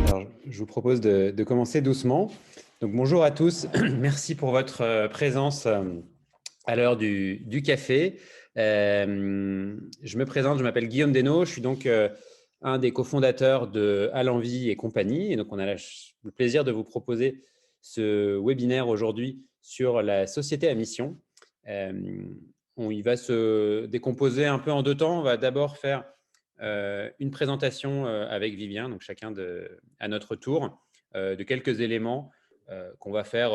Alors, je vous propose de commencer doucement. Donc, bonjour à tous. Merci pour votre présence à l'heure du café. Je me présente, je m'appelle Guillaume Desnaux. Je suis donc un des cofondateurs de À l'Envie et compagnie. Et donc, on a le plaisir de vous proposer ce webinaire aujourd'hui sur la société à mission. Il va se décomposer un peu en deux temps. On va d'abord faire une présentation avec Vivien, donc chacun à notre tour, de quelques éléments qu'on va faire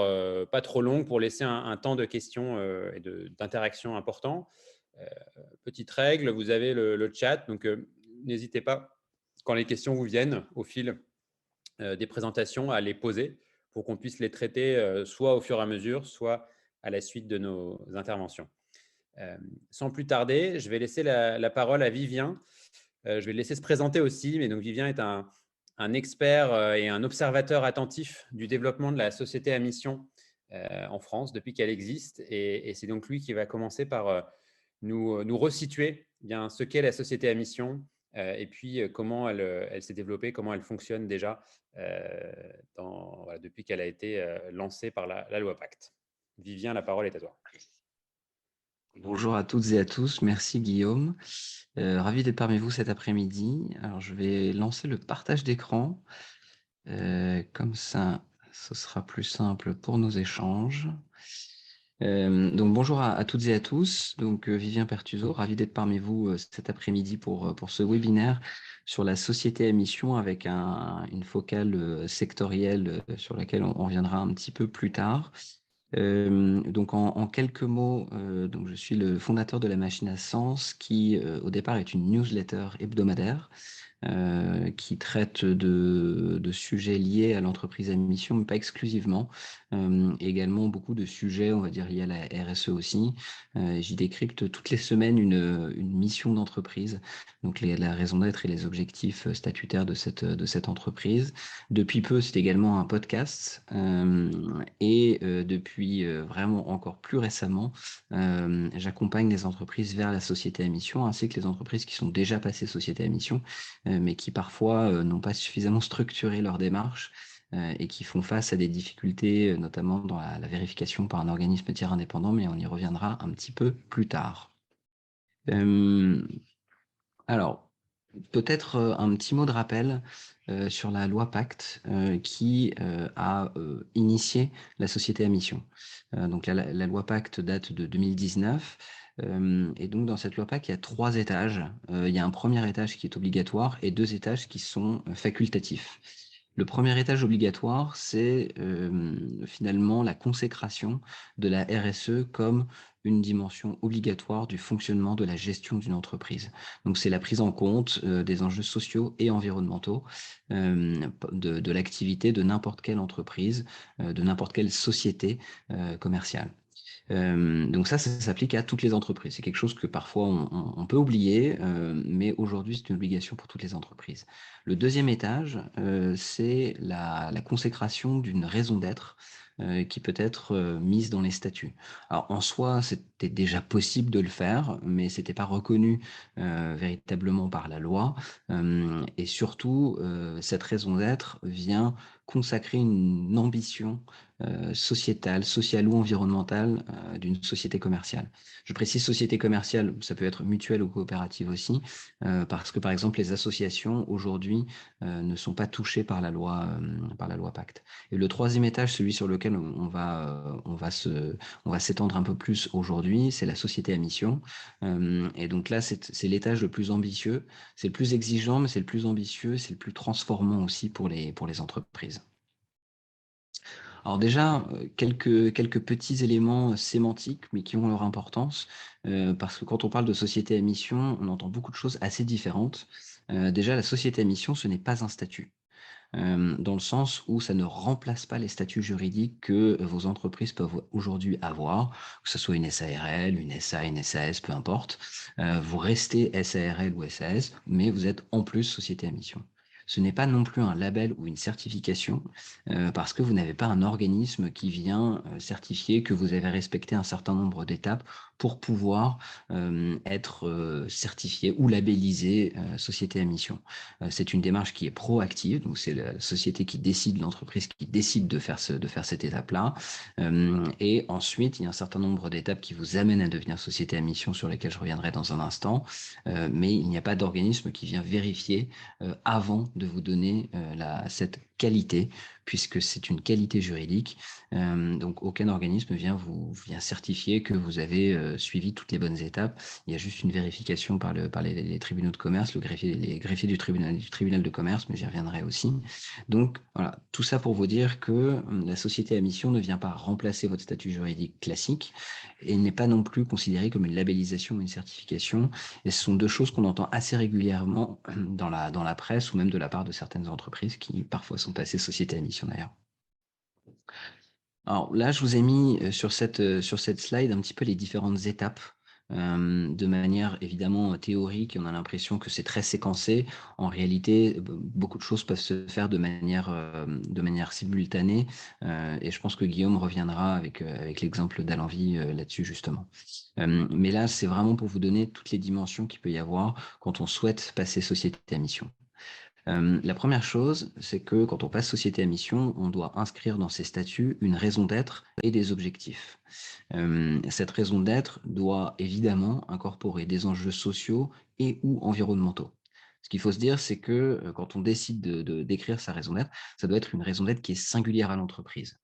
pas trop long pour laisser un temps de questions et d'interaction important. Petite règle, vous avez le chat, donc n'hésitez pas, quand les questions vous viennent au fil des présentations, à les poser pour qu'on puisse les traiter soit au fur et à mesure, soit à la suite de nos interventions. Sans plus tarder, je vais laisser la parole à Vivien. Je vais le laisser se présenter aussi, mais donc Vivien est un expert et un observateur attentif du développement de la société à mission en France depuis qu'elle existe. Et c'est donc lui qui va commencer par nous resituer bien ce qu'est la société à mission et puis comment elle s'est développée, comment elle fonctionne déjà depuis qu'elle a été lancée par la loi Pacte. Vivien, la parole est à toi. Bonjour à toutes et à tous, merci Guillaume. Ravi d'être parmi vous cet après-midi. Alors je vais lancer le partage d'écran, comme ça ce sera plus simple pour nos échanges. Donc bonjour à toutes et à tous, donc Vivien Pertuso, ravi d'être parmi vous cet après-midi pour ce webinaire sur la société à mission avec une focale sectorielle sur laquelle on reviendra un petit peu plus tard. Donc en quelques mots, donc je suis le fondateur de la Machine à Sens qui au départ est une newsletter hebdomadaire qui traite de sujets liés à l'entreprise à mission, mais pas exclusivement. Également beaucoup de sujets, on va dire, liés à la RSE aussi. J'y décrypte toutes les semaines une mission d'entreprise, donc la raison d'être et les objectifs statutaires de cette entreprise. Depuis peu, c'est également un podcast. Et depuis vraiment encore plus récemment, j'accompagne les entreprises vers la société à mission, ainsi que les entreprises qui sont déjà passées société à mission, mais qui parfois n'ont pas suffisamment structuré leur démarche et qui font face à des difficultés, notamment dans la vérification par un organisme tiers indépendant, mais on y reviendra un petit peu plus tard. Alors, peut-être un petit mot de rappel sur la loi Pacte qui a initié la société à mission. Donc la loi Pacte date de 2019 et donc dans cette loi Pacte, il y a 3 étages. Il y a un premier étage qui est obligatoire et 2 étages qui sont facultatifs. Le premier étage obligatoire, c'est finalement la consécration de la RSE comme une dimension obligatoire du fonctionnement de la gestion d'une entreprise. Donc, c'est la prise en compte des enjeux sociaux et environnementaux de l'activité de n'importe quelle entreprise, de n'importe quelle société commerciale. Donc ça s'applique à toutes les entreprises. C'est quelque chose que parfois on peut oublier, mais aujourd'hui, c'est une obligation pour toutes les entreprises. Le deuxième étage, c'est la consécration d'une raison d'être qui peut être mise dans les statuts. Alors en soi, c'était déjà possible de le faire, mais c'était pas reconnu véritablement par la loi. Et surtout, cette raison d'être vient consacrer une ambition sociétale, sociale ou environnementale d'une société commerciale. Je précise société commerciale, ça peut être mutuelle ou coopérative aussi, parce que par exemple les associations aujourd'hui ne sont pas touchées par la loi Pacte. Et le troisième étage, celui sur lequel on va s'étendre un peu plus aujourd'hui, c'est la société à mission. Et donc là, c'est l'étage le plus ambitieux, c'est le plus exigeant, mais c'est le plus ambitieux, c'est le plus transformant aussi pour les entreprises. Alors déjà, quelques petits éléments sémantiques, mais qui ont leur importance, parce que quand on parle de société à mission, on entend beaucoup de choses assez différentes. Déjà, la société à mission, ce n'est pas un statut, dans le sens où ça ne remplace pas les statuts juridiques que vos entreprises peuvent aujourd'hui avoir, que ce soit une SARL, une SA, une SAS, peu importe. Vous restez SARL ou SAS, mais vous êtes en plus société à mission. Ce n'est pas non plus un label ou une certification parce que vous n'avez pas un organisme qui vient certifier que vous avez respecté un certain nombre d'étapes pour pouvoir être certifié ou labellisé société à mission. C'est une démarche qui est proactive, donc c'est la société qui décide, l'entreprise qui décide de faire cette étape-là. Et ensuite, il y a un certain nombre d'étapes qui vous amènent à devenir société à mission sur lesquelles je reviendrai dans un instant, mais il n'y a pas d'organisme qui vient vérifier avant de vous donner cette qualité, puisque c'est une qualité juridique. Donc, aucun organisme vient certifier que vous avez suivi toutes les bonnes étapes. Il y a juste une vérification par les tribunaux de commerce, les greffiers du tribunal de commerce, mais j'y reviendrai aussi. Donc, voilà, tout ça pour vous dire que la société à mission ne vient pas remplacer votre statut juridique classique et n'est pas non plus considérée comme une labellisation ou une certification. Et ce sont deux choses qu'on entend assez régulièrement dans la presse ou même de la part de certaines entreprises qui parfois sont passées société à mission d'ailleurs. Alors là, je vous ai mis sur cette slide un petit peu les différentes étapes de manière évidemment théorique. On a l'impression que c'est très séquencé. En réalité, beaucoup de choses peuvent se faire de manière simultanée. Et je pense que Guillaume reviendra avec l'exemple d'Alenvie là-dessus justement. Mais là, c'est vraiment pour vous donner toutes les dimensions qu'il peut y avoir quand on souhaite passer société à mission. La première chose, c'est que quand on passe société à mission, on doit inscrire dans ses statuts une raison d'être et des objectifs. Cette raison d'être doit évidemment incorporer des enjeux sociaux et ou environnementaux. Ce qu'il faut se dire, c'est que quand on décide d'écrire sa raison d'être, ça doit être une raison d'être qui est singulière à l'entreprise,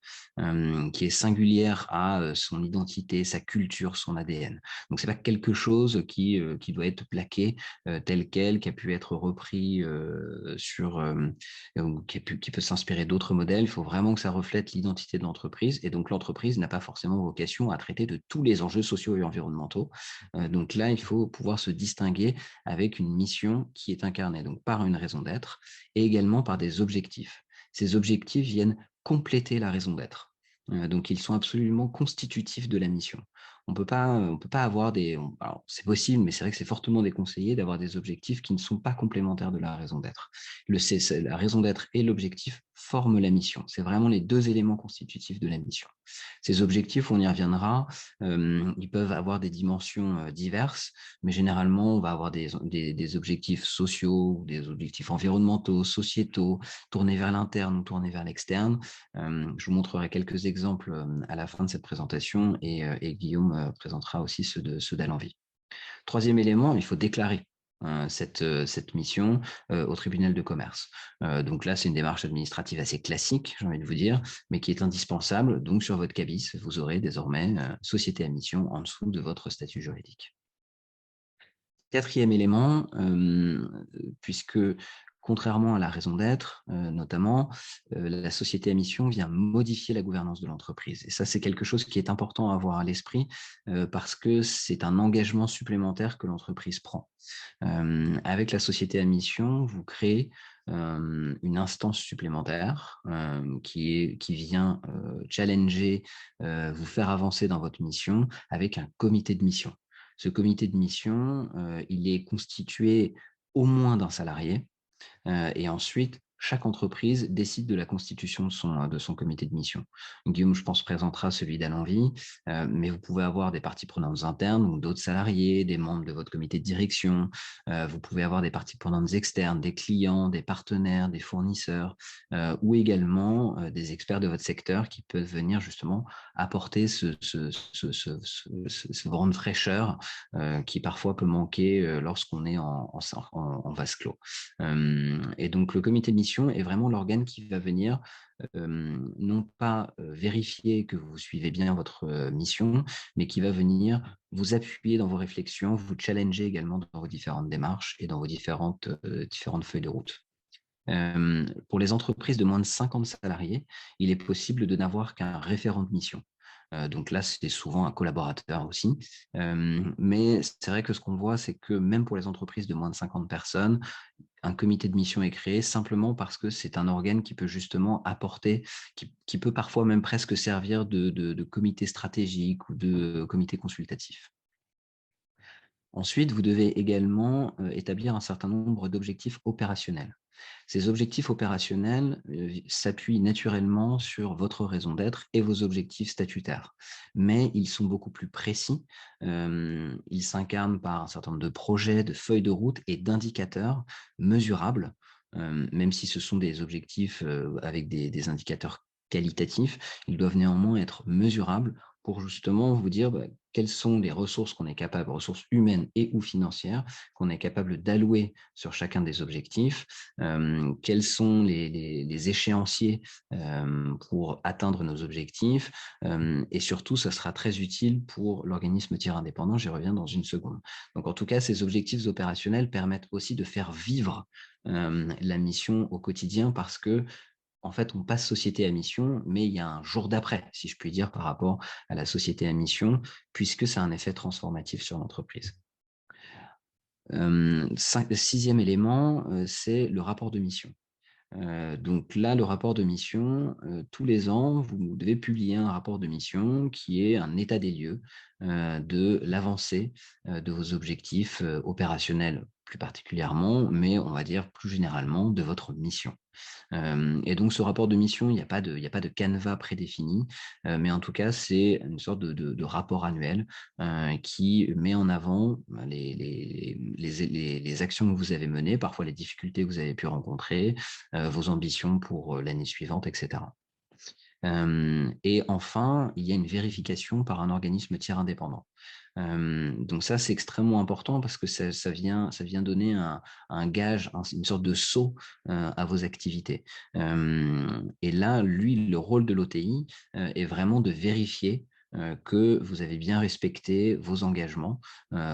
qui est singulière à son identité, sa culture, son ADN. Donc, ce n'est pas quelque chose qui doit être plaqué tel quel, qui a pu être repris qui peut s'inspirer d'autres modèles. Il faut vraiment que ça reflète l'identité de l'entreprise. Et donc, l'entreprise n'a pas forcément vocation à traiter de tous les enjeux sociaux et environnementaux. Donc là, il faut pouvoir se distinguer avec une mission qui est incarnée donc par une raison d'être et également par des objectifs. Ces objectifs viennent compléter la raison d'être. Donc, ils sont absolument constitutifs de la mission. On peut pas avoir alors, c'est possible, mais c'est vrai que c'est fortement déconseillé d'avoir des objectifs qui ne sont pas complémentaires de la raison d'être. La raison d'être et l'objectif forment la mission. C'est vraiment les deux éléments constitutifs de la mission. Ces objectifs, on y reviendra, ils peuvent avoir des dimensions diverses, mais généralement, on va avoir des objectifs sociaux, des objectifs environnementaux, sociétaux, tournés vers l'interne ou tournés vers l'externe. Je vous montrerai quelques exemples à la fin de cette présentation et Guillaume présentera aussi ceux d'Alenvie. Troisième élément, il faut déclarer cette mission au tribunal de commerce. Donc là, c'est une démarche administrative assez classique, j'ai envie de vous dire, mais qui est indispensable. Donc sur votre cabis, vous aurez désormais société à mission en dessous de votre statut juridique. Quatrième élément, puisque contrairement à la raison d'être, notamment, la société à mission vient modifier la gouvernance de l'entreprise. Et ça, c'est quelque chose qui est important à avoir à l'esprit parce que c'est un engagement supplémentaire que l'entreprise prend. Avec la société à mission, vous créez une instance supplémentaire qui vient challenger, vous faire avancer dans votre mission avec un comité de mission. Ce comité de mission, il est constitué au moins d'un salarié et ensuite, chaque entreprise décide de la constitution de son comité de mission. Guillaume, je pense, présentera celui d'Alenvie, mais vous pouvez avoir des parties prenantes internes ou d'autres salariés, des membres de votre comité de direction. Vous pouvez avoir des parties prenantes externes, des clients, des partenaires, des fournisseurs, ou également des experts de votre secteur qui peuvent venir justement apporter ce vent de fraîcheur qui parfois peut manquer lorsqu'on est en vase clos. Et donc, le comité de mission est vraiment l'organe qui va venir non pas vérifier que vous suivez bien votre mission, mais qui va venir vous appuyer dans vos réflexions, vous challenger également dans vos différentes démarches et dans vos différentes feuilles de route. Pour les entreprises de moins de 50 salariés, il est possible de n'avoir qu'un référent de mission. Donc là, c'est souvent un collaborateur aussi. Mais c'est vrai que ce qu'on voit, c'est que même pour les entreprises de moins de 50 personnes, un comité de mission est créé simplement parce que c'est un organe qui peut justement apporter, qui peut parfois même presque servir de comité stratégique ou de comité consultatif. Ensuite, vous devez également établir un certain nombre d'objectifs opérationnels. Ces objectifs opérationnels s'appuient naturellement sur votre raison d'être et vos objectifs statutaires, mais ils sont beaucoup plus précis. Ils s'incarnent par un certain nombre de projets, de feuilles de route et d'indicateurs mesurables, même si ce sont des objectifs avec des indicateurs qualitatifs, ils doivent néanmoins être mesurables pour justement vous dire quelles sont les ressources qu'on est capable, ressources humaines et ou financières, qu'on est capable d'allouer sur chacun des objectifs, quels sont les échéanciers pour atteindre nos objectifs, et surtout, ça sera très utile pour l'organisme tiers indépendant, j'y reviens dans une seconde. Donc en tout cas, ces objectifs opérationnels permettent aussi de faire vivre la mission au quotidien parce que en fait, on passe société à mission, mais il y a un jour d'après, si je puis dire, par rapport à la société à mission, puisque ça a un effet transformatif sur l'entreprise. Sixième élément, c'est le rapport de mission. Donc là, le rapport de mission, tous les ans, vous devez publier un rapport de mission qui est un état des lieux de l'avancée de vos objectifs opérationnels plus particulièrement, mais on va dire plus généralement de votre mission. Et donc, ce rapport de mission, il y a pas de canevas prédéfini, mais en tout cas, c'est une sorte de rapport annuel qui met en avant les actions que vous avez menées, parfois les difficultés que vous avez pu rencontrer, vos ambitions pour l'année suivante, etc. Et enfin, il y a une vérification par un organisme tiers indépendant. Donc ça, c'est extrêmement important parce que ça vient donner un gage, une sorte de sceau à vos activités. Et là, lui, le rôle de l'OTI est vraiment de vérifier que vous avez bien respecté vos engagements,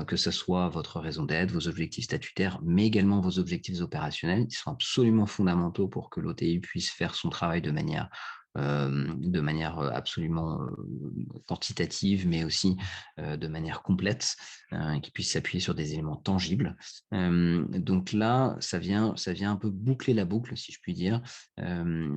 que ce soit votre raison d'être, vos objectifs statutaires, mais également vos objectifs opérationnels. Ils sont absolument fondamentaux pour que l'OTI puisse faire son travail de manière absolument quantitative, mais aussi de manière complète, qui puisse s'appuyer sur des éléments tangibles. Donc là, ça vient un peu boucler la boucle, si je puis dire,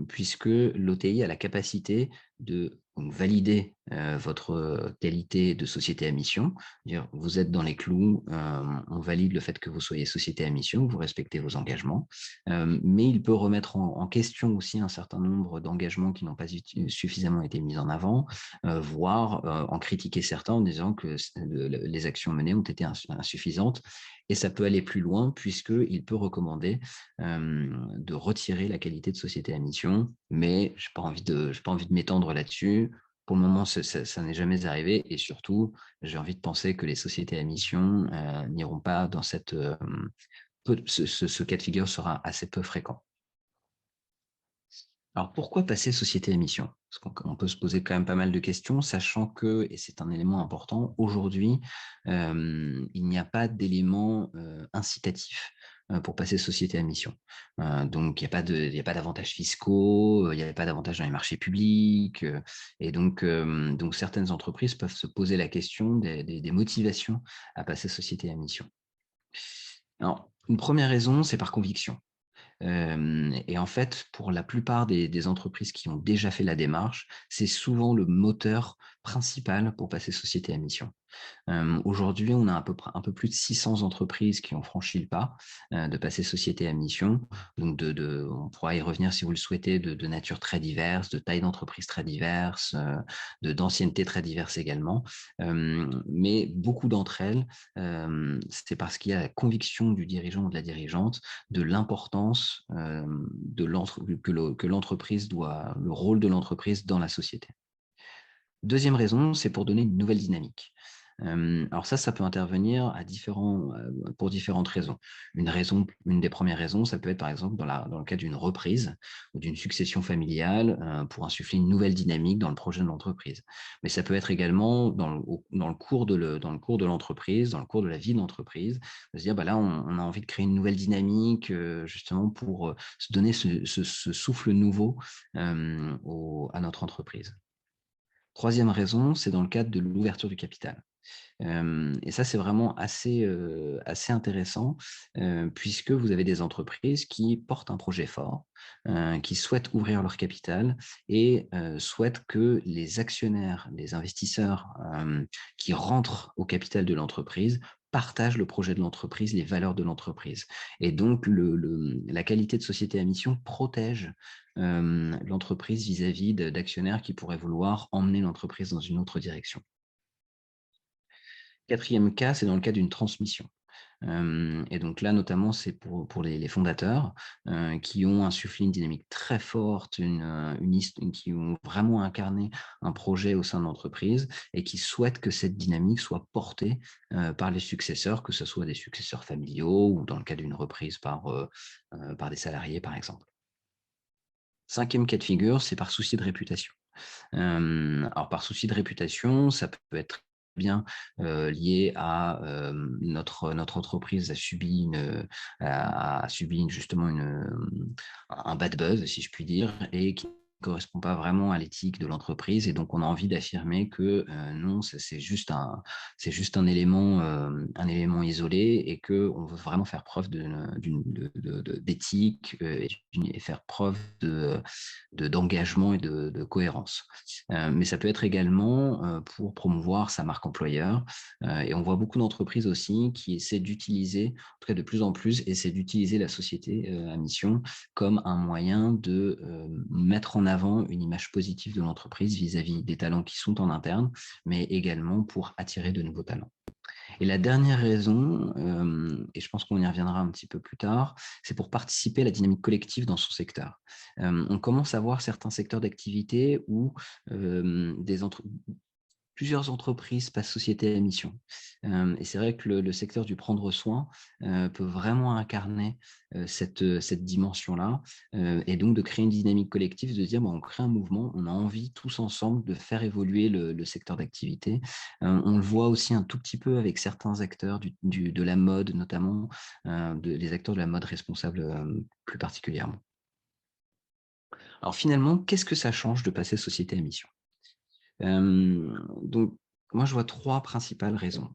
puisque l'OTI a la capacité de valider votre qualité de société à mission, dire vous êtes dans les clous, on valide le fait que vous soyez société à mission, vous respectez vos engagements, mais il peut remettre en question aussi un certain nombre d'engagements qui n'ont pas suffisamment été mis en avant, voire en critiquer certains en disant que les actions menées ont été insuffisantes. Et ça peut aller plus loin puisqu'il peut recommander de retirer la qualité de société à mission, mais je n'ai pas envie de m'étendre là-dessus. Pour le moment, ça n'est jamais arrivé et surtout, j'ai envie de penser que les sociétés à mission n'iront pas dans cette... ce cas de figure sera assez peu fréquent. Alors, pourquoi passer société à mission? Parce qu'on peut se poser quand même pas mal de questions, sachant que, et c'est un élément important, aujourd'hui, il n'y a pas d'élément incitatif pour passer société à mission. Donc, il n'y a pas d'avantages fiscaux, il n'y a pas d'avantages dans les marchés publics. Et donc, certaines entreprises peuvent se poser la question des motivations à passer société à mission. Alors, une première raison, c'est par conviction. Et en fait, pour la plupart des entreprises qui ont déjà fait la démarche, c'est souvent le moteur principal pour passer société à mission. Aujourd'hui, on a un peu plus de 600 entreprises qui ont franchi le pas de passer société à mission. Donc, on pourra y revenir si vous le souhaitez, de nature très diverse, de taille d'entreprise très diverse, d'ancienneté très diverse également. Mais beaucoup d'entre elles, c'est parce qu'il y a la conviction du dirigeant ou de la dirigeante de l'importance que l'entreprise doit, le rôle de l'entreprise dans la société. Deuxième raison, c'est pour donner une nouvelle dynamique. Alors ça peut intervenir pour différentes raisons. Une des premières raisons, ça peut être par exemple dans le cas d'une reprise ou d'une succession familiale pour insuffler une nouvelle dynamique dans le projet de l'entreprise. Mais ça peut être également dans le cours de l'entreprise, dans le cours de la vie de l'entreprise, de se dire là on a envie de créer une nouvelle dynamique justement pour se donner ce souffle nouveau à notre entreprise. Troisième raison, c'est dans le cadre de l'ouverture du capital. Et ça, c'est vraiment assez intéressant puisque vous avez des entreprises qui portent un projet fort, qui souhaitent ouvrir leur capital et souhaitent que les actionnaires, les investisseurs qui rentrent au capital de l'entreprise partagent le projet de l'entreprise, les valeurs de l'entreprise. Et donc, la qualité de société à mission protège l'entreprise vis-à-vis d'actionnaires qui pourraient vouloir emmener l'entreprise dans une autre direction. Quatrième cas, c'est dans le cas d'une transmission. Et donc là, notamment, c'est pour les fondateurs qui ont insufflé une dynamique très forte, qui ont vraiment incarné un projet au sein de l'entreprise et qui souhaitent que cette dynamique soit portée par les successeurs, que ce soit des successeurs familiaux ou dans le cas d'une reprise par des salariés, par exemple. Cinquième cas de figure, c'est par souci de réputation. Alors, par souci de réputation, ça peut être bien lié à notre entreprise a subi justement un bad buzz, si je puis dire, et qui ne correspond pas vraiment à l'éthique de l'entreprise. Et donc, on a envie d'affirmer que non, c'est juste un élément isolé et qu'on veut vraiment faire preuve d'éthique et faire preuve d'engagement et de cohérence. Mais ça peut être également pour promouvoir sa marque employeur. Et on voit beaucoup d'entreprises aussi qui essaient d'utiliser, en tout cas de plus en plus, essaient d'utiliser la société à mission comme un moyen de mettre en avant une image positive de l'entreprise vis-à-vis des talents qui sont en interne, mais également pour attirer de nouveaux talents. Et la dernière raison, et je pense qu'on y reviendra un petit peu plus tard, c'est pour participer à la dynamique collective dans son secteur. On commence à voir certains secteurs d'activité où plusieurs entreprises passent société à mission. Et c'est vrai que le secteur du prendre soin peut vraiment incarner cette dimension-là, et donc de créer une dynamique collective, de dire on crée un mouvement, on a envie tous ensemble de faire évoluer le secteur d'activité. On le voit aussi un tout petit peu avec certains acteurs de la mode, notamment les acteurs de la mode responsables plus particulièrement. Alors finalement, qu'est-ce que ça change de passer société à mission ? Donc, moi, je vois trois principales raisons.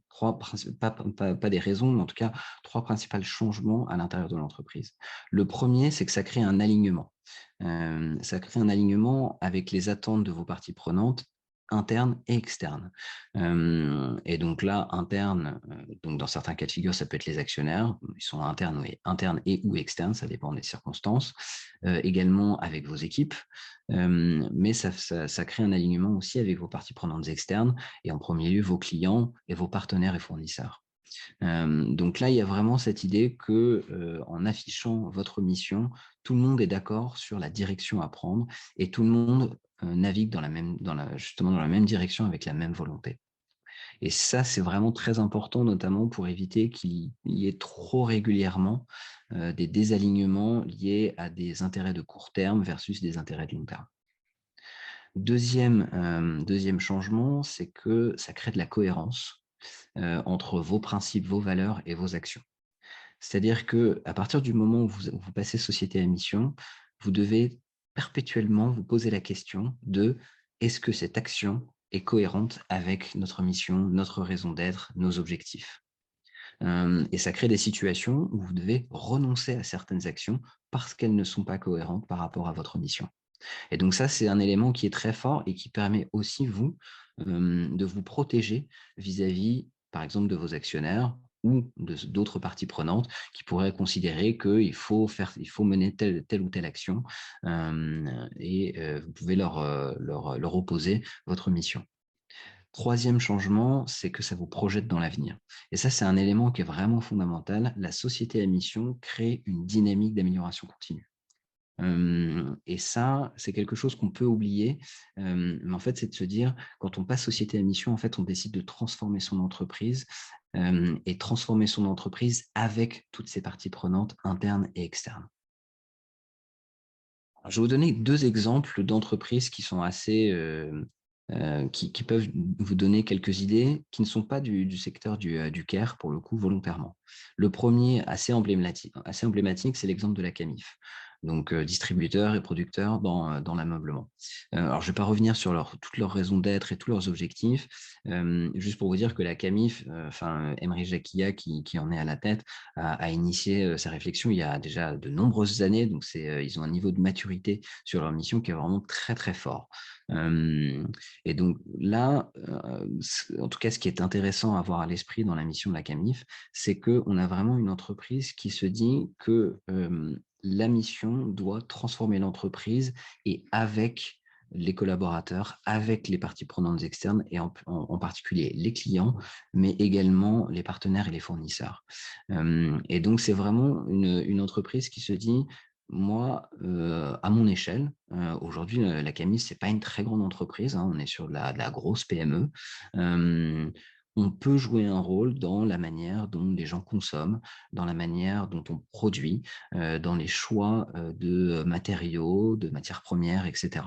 Pas des raisons, mais en tout cas, trois principaux changements à l'intérieur de l'entreprise. Le premier, c'est que ça crée un alignement. Ça crée un alignement avec les attentes de vos parties prenantes, internes et externes. Et donc là, interne, donc dans certains cas de figure, ça peut être les actionnaires, ils sont internes et ou externes, ça dépend des circonstances. Également avec vos équipes, mais ça crée un alignement aussi avec vos parties prenantes externes et en premier lieu vos clients et vos partenaires et fournisseurs. Donc là, il y a vraiment cette idée que en affichant votre mission, tout le monde est d'accord sur la direction à prendre et tout le monde navigue justement dans la même direction avec la même volonté. Et ça, c'est vraiment très important, notamment pour éviter qu'il y ait trop régulièrement des désalignements liés à des intérêts de court terme versus des intérêts de long terme. Deuxième changement, c'est que ça crée de la cohérence entre vos principes, vos valeurs et vos actions. C'est-à-dire qu'à partir du moment où vous passez société à mission, vous devez perpétuellement vous poser la question de est-ce que cette action est cohérente avec notre mission, notre raison d'être, nos objectifs. Et ça crée des situations où vous devez renoncer à certaines actions parce qu'elles ne sont pas cohérentes par rapport à votre mission. Et donc ça, c'est un élément qui est très fort et qui permet aussi, vous, de vous protéger vis-à-vis, par exemple, de vos actionnaires ou d'autres parties prenantes qui pourraient considérer qu'il faut mener telle ou telle action et vous pouvez leur opposer votre mission. Troisième changement, c'est que ça vous projette dans l'avenir. Et ça, c'est un élément qui est vraiment fondamental. La société à mission crée une dynamique d'amélioration continue. Et ça, c'est quelque chose qu'on peut oublier. Mais en fait, c'est de se dire, quand on passe société à mission, en fait, on décide de transformer son entreprise et transformer son entreprise avec toutes ses parties prenantes internes et externes. Alors, je vais vous donner deux exemples d'entreprises qui sont assez qui peuvent vous donner quelques idées qui ne sont pas du secteur du care, pour le coup, volontairement. Le premier, assez emblématique, c'est l'exemple de la Camif. donc distributeurs et producteurs dans l'ameublement. Alors, je ne vais pas revenir sur toutes leurs raisons d'être et tous leurs objectifs, juste pour vous dire que la CAMIF, Emery Jacquia qui en est à la tête, a initié sa réflexion il y a déjà de nombreuses années, donc ils ont un niveau de maturité sur leur mission qui est vraiment très très fort. Et donc là, en tout cas, ce qui est intéressant à avoir à l'esprit dans la mission de la CAMIF, c'est qu'on a vraiment une entreprise qui se dit que la mission doit transformer l'entreprise et avec les collaborateurs, avec les parties prenantes externes et en particulier les clients, mais également les partenaires et les fournisseurs. Et donc, c'est vraiment une entreprise qui se dit, moi, à mon échelle, aujourd'hui, la CAMIF, ce n'est pas une très grande entreprise, hein, on est sur de la grosse PME. On peut jouer un rôle dans la manière dont les gens consomment, dans la manière dont on produit, dans les choix de matériaux, de matières premières, etc.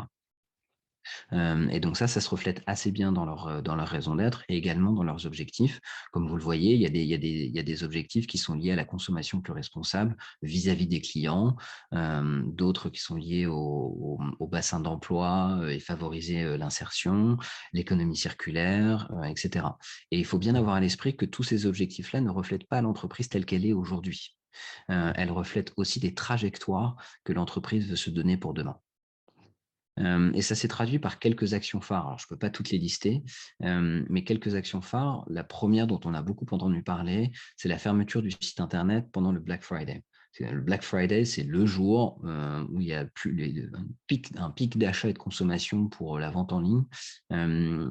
Et donc ça se reflète assez bien dans leur raison d'être et également dans leurs objectifs. Comme vous le voyez, il y a des objectifs qui sont liés à la consommation plus responsable vis-à-vis des clients, d'autres qui sont liés au bassin d'emploi et favoriser l'insertion, l'économie circulaire, etc. Et il faut bien avoir à l'esprit que tous ces objectifs-là ne reflètent pas l'entreprise telle qu'elle est aujourd'hui. Elles reflètent aussi des trajectoires que l'entreprise veut se donner pour demain. Et ça s'est traduit par quelques actions phares. Alors, je ne peux pas toutes les lister, mais quelques actions phares. La première dont on a beaucoup entendu parler, c'est la fermeture du site Internet pendant le Black Friday. Le Black Friday, c'est le jour où il y a un pic d'achat et de consommation pour la vente en ligne.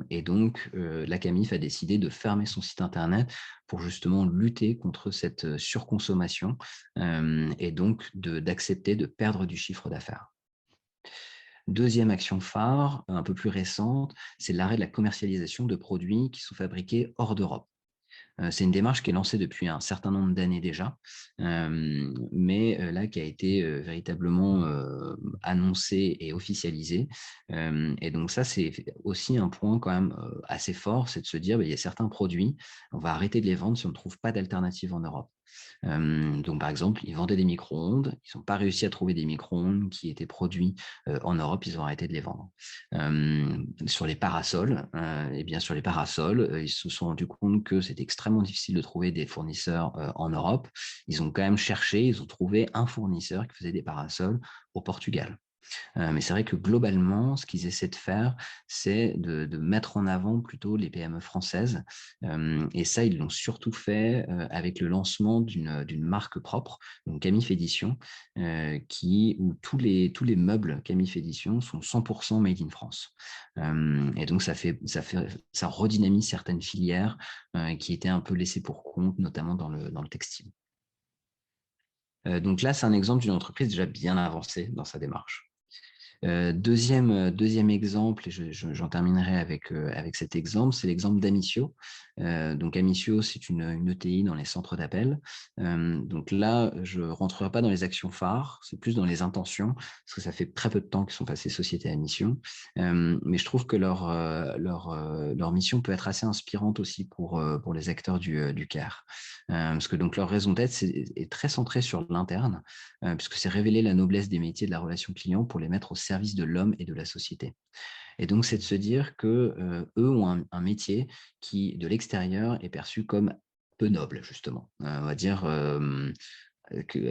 Et donc, la CAMIF a décidé de fermer son site Internet pour justement lutter contre cette surconsommation et donc d'accepter de perdre du chiffre d'affaires. Deuxième action phare, un peu plus récente, c'est l'arrêt de la commercialisation de produits qui sont fabriqués hors d'Europe. C'est une démarche qui est lancée depuis un certain nombre d'années déjà, mais là qui a été véritablement annoncée et officialisée. Et donc ça, c'est aussi un point quand même assez fort, c'est de se dire, il y a certains produits, on va arrêter de les vendre si on ne trouve pas d'alternative en Europe. Donc, par exemple, ils vendaient des micro-ondes. Ils n'ont pas réussi à trouver des micro-ondes qui étaient produits en Europe. Ils ont arrêté de les vendre. Sur les parasols, sur les parasols, ils se sont rendus compte que c'était extrêmement difficile de trouver des fournisseurs en Europe. Ils ont quand même cherché. Ils ont trouvé un fournisseur qui faisait des parasols au Portugal. Mais c'est vrai que globalement, ce qu'ils essaient de faire, c'est de mettre en avant plutôt les PME françaises. Et ça, ils l'ont surtout fait avec le lancement d'une marque propre, donc Camif Édition, où tous les meubles Camif Édition sont 100% made in France. Et donc, ça redynamise certaines filières qui étaient un peu laissées pour compte, notamment dans le textile. Donc là, c'est un exemple d'une entreprise déjà bien avancée dans sa démarche. Deuxième exemple, et j'en terminerai avec cet exemple, c'est l'exemple d'Amicio. Donc Amicio, c'est une ETI dans les centres d'appel. Donc là, je ne rentrerai pas dans les actions phares, c'est plus dans les intentions, parce que ça fait très peu de temps qu'ils sont passés société à mission. Mais je trouve que leur mission peut être assez inspirante aussi pour les acteurs du CARE. Parce que donc, leur raison d'être est très centrée sur l'interne, puisque c'est révéler la noblesse des métiers de la relation client pour les mettre au service de l'homme et de la société. Et donc, c'est de se dire qu'eux ont un métier qui, de l'extérieur, est perçu comme peu noble, justement. On va dire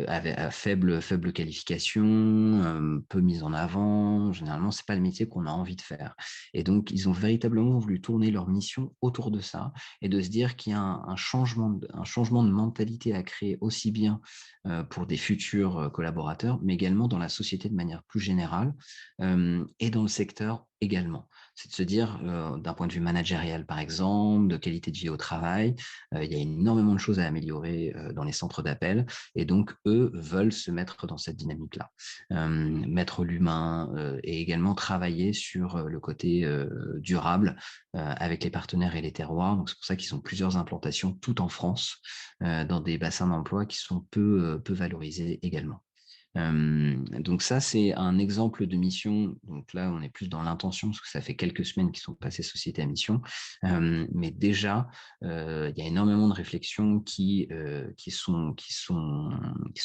à faible qualification, peu mise en avant. Généralement, ce n'est pas le métier qu'on a envie de faire. Et donc, ils ont véritablement voulu tourner leur mission autour de ça et de se dire qu'il y a un changement de mentalité à créer aussi bien pour des futurs collaborateurs, mais également dans la société de manière plus générale et dans le secteur également. C'est de se dire, d'un point de vue managérial, par exemple, de qualité de vie au travail, il y a énormément de choses à améliorer dans les centres d'appel. Et donc, eux veulent se mettre dans cette dynamique-là, mettre l'humain et également travailler sur le côté durable avec les partenaires et les terroirs. Donc, c'est pour ça qu'ils ont plusieurs implantations tout en France dans des bassins d'emploi qui sont peu valorisés également. Donc ça, c'est un exemple de mission. Donc là, on est plus dans l'intention parce que ça fait quelques semaines qu'ils sont passés société à mission. Mais déjà, il y a énormément de réflexions qui sont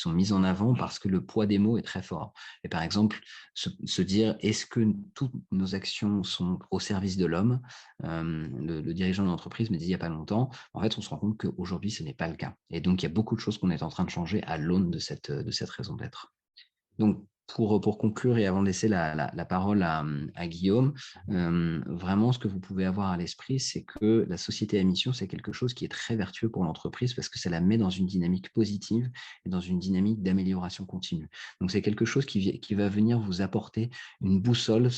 mises en avant parce que le poids des mots est très fort. Et par exemple, se dire, est-ce que toutes nos actions sont au service de l'homme? Le dirigeant de l'entreprise me disait il n'y a pas longtemps, en fait, on se rend compte qu'aujourd'hui, ce n'est pas le cas. Et donc, il y a beaucoup de choses qu'on est en train de changer à l'aune de cette raison d'être. Donc, pour conclure et avant de laisser la parole à Guillaume, vraiment, ce que vous pouvez avoir à l'esprit, c'est que la société à mission, c'est quelque chose qui est très vertueux pour l'entreprise parce que ça la met dans une dynamique positive et dans une dynamique d'amélioration continue. Donc, c'est quelque chose qui va venir vous apporter une boussole.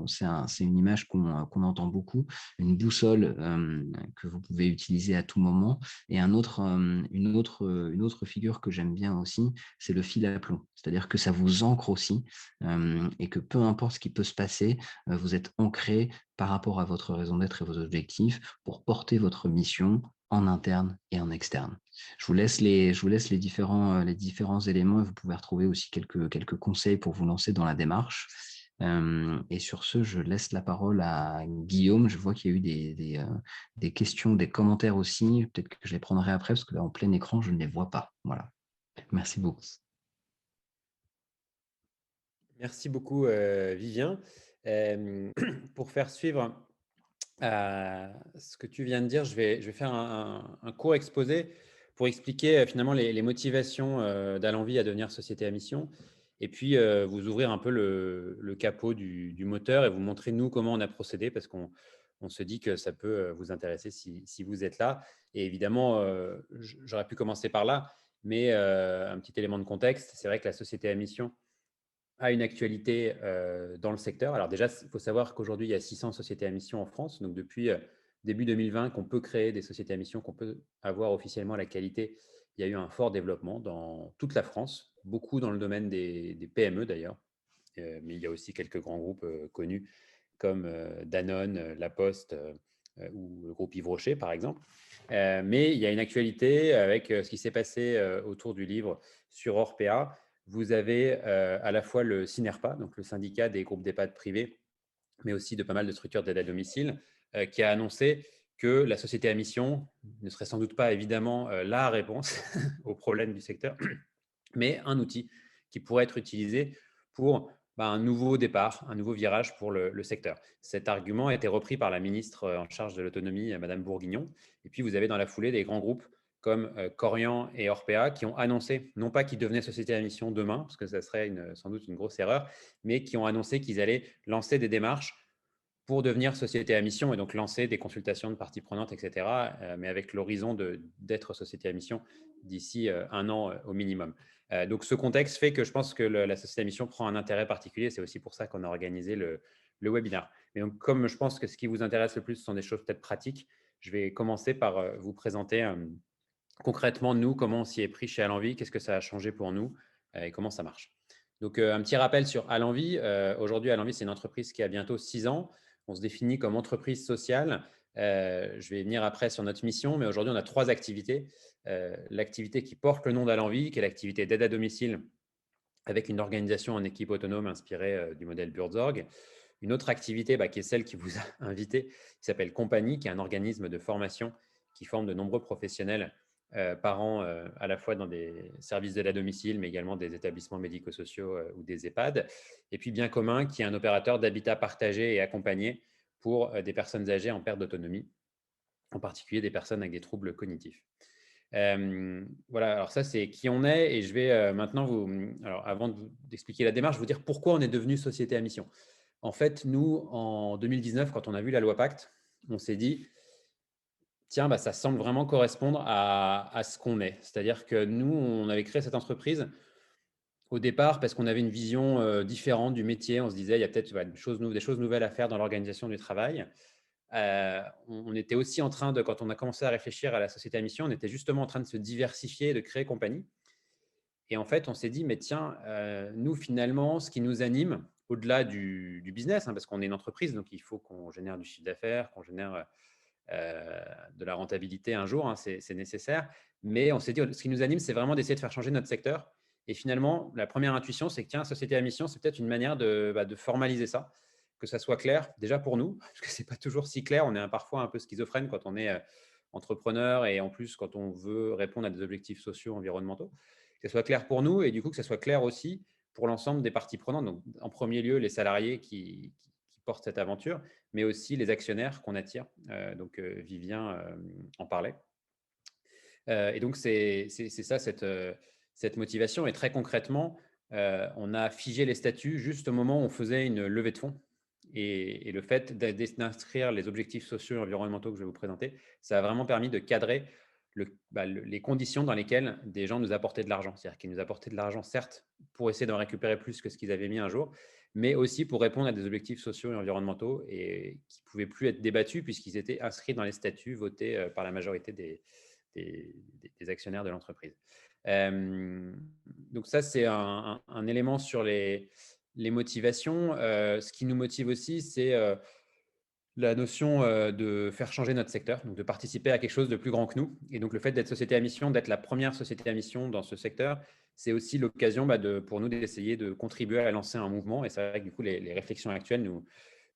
C'est une image qu'on entend beaucoup, une boussole que vous pouvez utiliser à tout moment. Et une autre figure que j'aime bien aussi, c'est le fil à plomb. C'est-à-dire que ça vous ancre aussi et que peu importe ce qui peut se passer, vous êtes ancré par rapport à votre raison d'être et vos objectifs pour porter votre mission en interne et en externe. Je vous laisse les différents éléments et vous pouvez retrouver aussi quelques conseils pour vous lancer dans la démarche. Et sur ce, je laisse la parole à Guillaume. Je vois qu'il y a eu des questions, des commentaires aussi. Peut-être que je les prendrai après parce que là, en plein écran, je ne les vois pas. Voilà. Merci beaucoup. Merci beaucoup, Vivien. Pour faire suivre à ce que tu viens de dire, je vais faire un court exposé pour expliquer finalement les motivations d'Alenvie à devenir société à mission et puis vous ouvrir un peu le capot du moteur et vous montrer nous comment on a procédé parce qu'on se dit que ça peut vous intéresser si vous êtes là. Et évidemment, j'aurais pu commencer par là, mais un petit élément de contexte, c'est vrai que la société à mission a une actualité dans le secteur. Alors déjà, il faut savoir qu'aujourd'hui, il y a 600 sociétés à mission en France. Donc depuis début 2020, qu'on peut créer des sociétés à mission, qu'on peut avoir officiellement la qualité, il y a eu un fort développement dans toute la France, beaucoup dans le domaine des PME d'ailleurs. Mais il y a aussi quelques grands groupes connus comme Danone, La Poste ou le groupe Yves Rocher, par exemple. Mais il y a une actualité avec ce qui s'est passé autour du livre sur Orpea. Vous avez à la fois le SINERPA, donc le syndicat des groupes d'EHPAD privés, mais aussi de pas mal de structures d'aide à domicile, qui a annoncé que la société à mission ne serait sans doute pas évidemment la réponse aux problèmes du secteur, mais un outil qui pourrait être utilisé pour un nouveau départ, un nouveau virage pour le secteur. Cet argument a été repris par la ministre en charge de l'autonomie, Madame Bourguignon. Et puis, vous avez dans la foulée des grands groupes comme Corian et Orpea qui ont annoncé, non pas qu'ils devenaient société à mission demain, parce que ça serait sans doute une grosse erreur, mais qui ont annoncé qu'ils allaient lancer des démarches pour devenir société à mission et donc lancer des consultations de parties prenantes, etc., mais avec l'horizon d'être société à mission d'ici un an au minimum. Donc ce contexte fait que je pense que la société à mission prend un intérêt particulier. C'est aussi pour ça qu'on a organisé le webinaire. Mais donc, comme je pense que ce qui vous intéresse le plus sont des choses peut-être pratiques, je vais commencer par vous présenter concrètement, nous, comment on s'y est pris chez Alenvie, qu'est-ce que ça a changé pour nous et comment ça marche. Donc, un petit rappel sur Alenvie. Aujourd'hui, Alenvie, c'est une entreprise qui a bientôt 6 ans. On se définit comme entreprise sociale. Je vais venir après sur notre mission, mais aujourd'hui, on a 3 activités. L'activité qui porte le nom d'Alenvie, qui est l'activité d'aide à domicile avec une organisation en équipe autonome inspirée du modèle Buurtzorg. Une autre activité qui est celle qui vous a invité, qui s'appelle Compagnie, qui est un organisme de formation qui forme de nombreux professionnels par an, à la fois dans des services d'aide à domicile, mais également des établissements médico-sociaux ou des EHPAD. Et puis Bien Commun, qui est un opérateur d'habitat partagé et accompagné pour des personnes âgées en perte d'autonomie, en particulier des personnes avec des troubles cognitifs. Voilà, alors ça, c'est qui on est. Et je vais maintenant alors avant d'expliquer la démarche, vous dire pourquoi on est devenu société à mission. En fait, nous, en 2019, quand on a vu la loi Pacte, on s'est dit, tiens, ça semble vraiment correspondre à ce qu'on est. C'est-à-dire que nous, on avait créé cette entreprise au départ parce qu'on avait une vision différente du métier. On se disait, il y a peut-être des choses nouvelles à faire dans l'organisation du travail. On était aussi en train de, quand on a commencé à réfléchir à la société à mission, on était justement en train de se diversifier, de créer compagnie. Et en fait, on s'est dit, mais tiens, nous, finalement, ce qui nous anime, au-delà du business, parce qu'on est une entreprise, donc il faut qu'on génère du chiffre d'affaires, qu'on génère de la rentabilité un jour, c'est nécessaire. Mais on s'est dit, ce qui nous anime, c'est vraiment d'essayer de faire changer notre secteur Et finalement, la première intuition, c'est que tiens, société à mission, c'est peut-être une manière de formaliser ça, que ça soit clair déjà pour nous, parce que ce n'est pas toujours si clair. On est parfois un peu schizophrène quand on est entrepreneur et en plus quand on veut répondre à des objectifs sociaux, environnementaux. Que ce soit clair pour nous et du coup que ce soit clair aussi pour l'ensemble des parties prenantes. Donc, en premier lieu, les salariés qui portent cette aventure, mais aussi les actionnaires qu'on attire. Donc, Vivien en parlait. Et donc, c'est ça, cette motivation. Et très concrètement, on a figé les statuts juste au moment où on faisait une levée de fonds. Et le fait d'inscrire les objectifs sociaux et environnementaux que je vais vous présenter, ça a vraiment permis de cadrer les conditions dans lesquelles des gens nous apportaient de l'argent. C'est-à-dire qu'ils nous apportaient de l'argent, certes, pour essayer d'en récupérer plus que ce qu'ils avaient mis un jour, mais aussi pour répondre à des objectifs sociaux et environnementaux et qui ne pouvaient plus être débattus puisqu'ils étaient inscrits dans les statuts votés par la majorité des actionnaires de l'entreprise. Donc ça, c'est un élément sur les motivations. Ce qui nous motive aussi, c'est la notion de faire changer notre secteur, donc de participer à quelque chose de plus grand que nous. Et donc le fait d'être société à mission, d'être la première société à mission dans ce secteur, c'est aussi l'occasion pour nous d'essayer de contribuer à lancer un mouvement. Et c'est vrai que du coup, les réflexions actuelles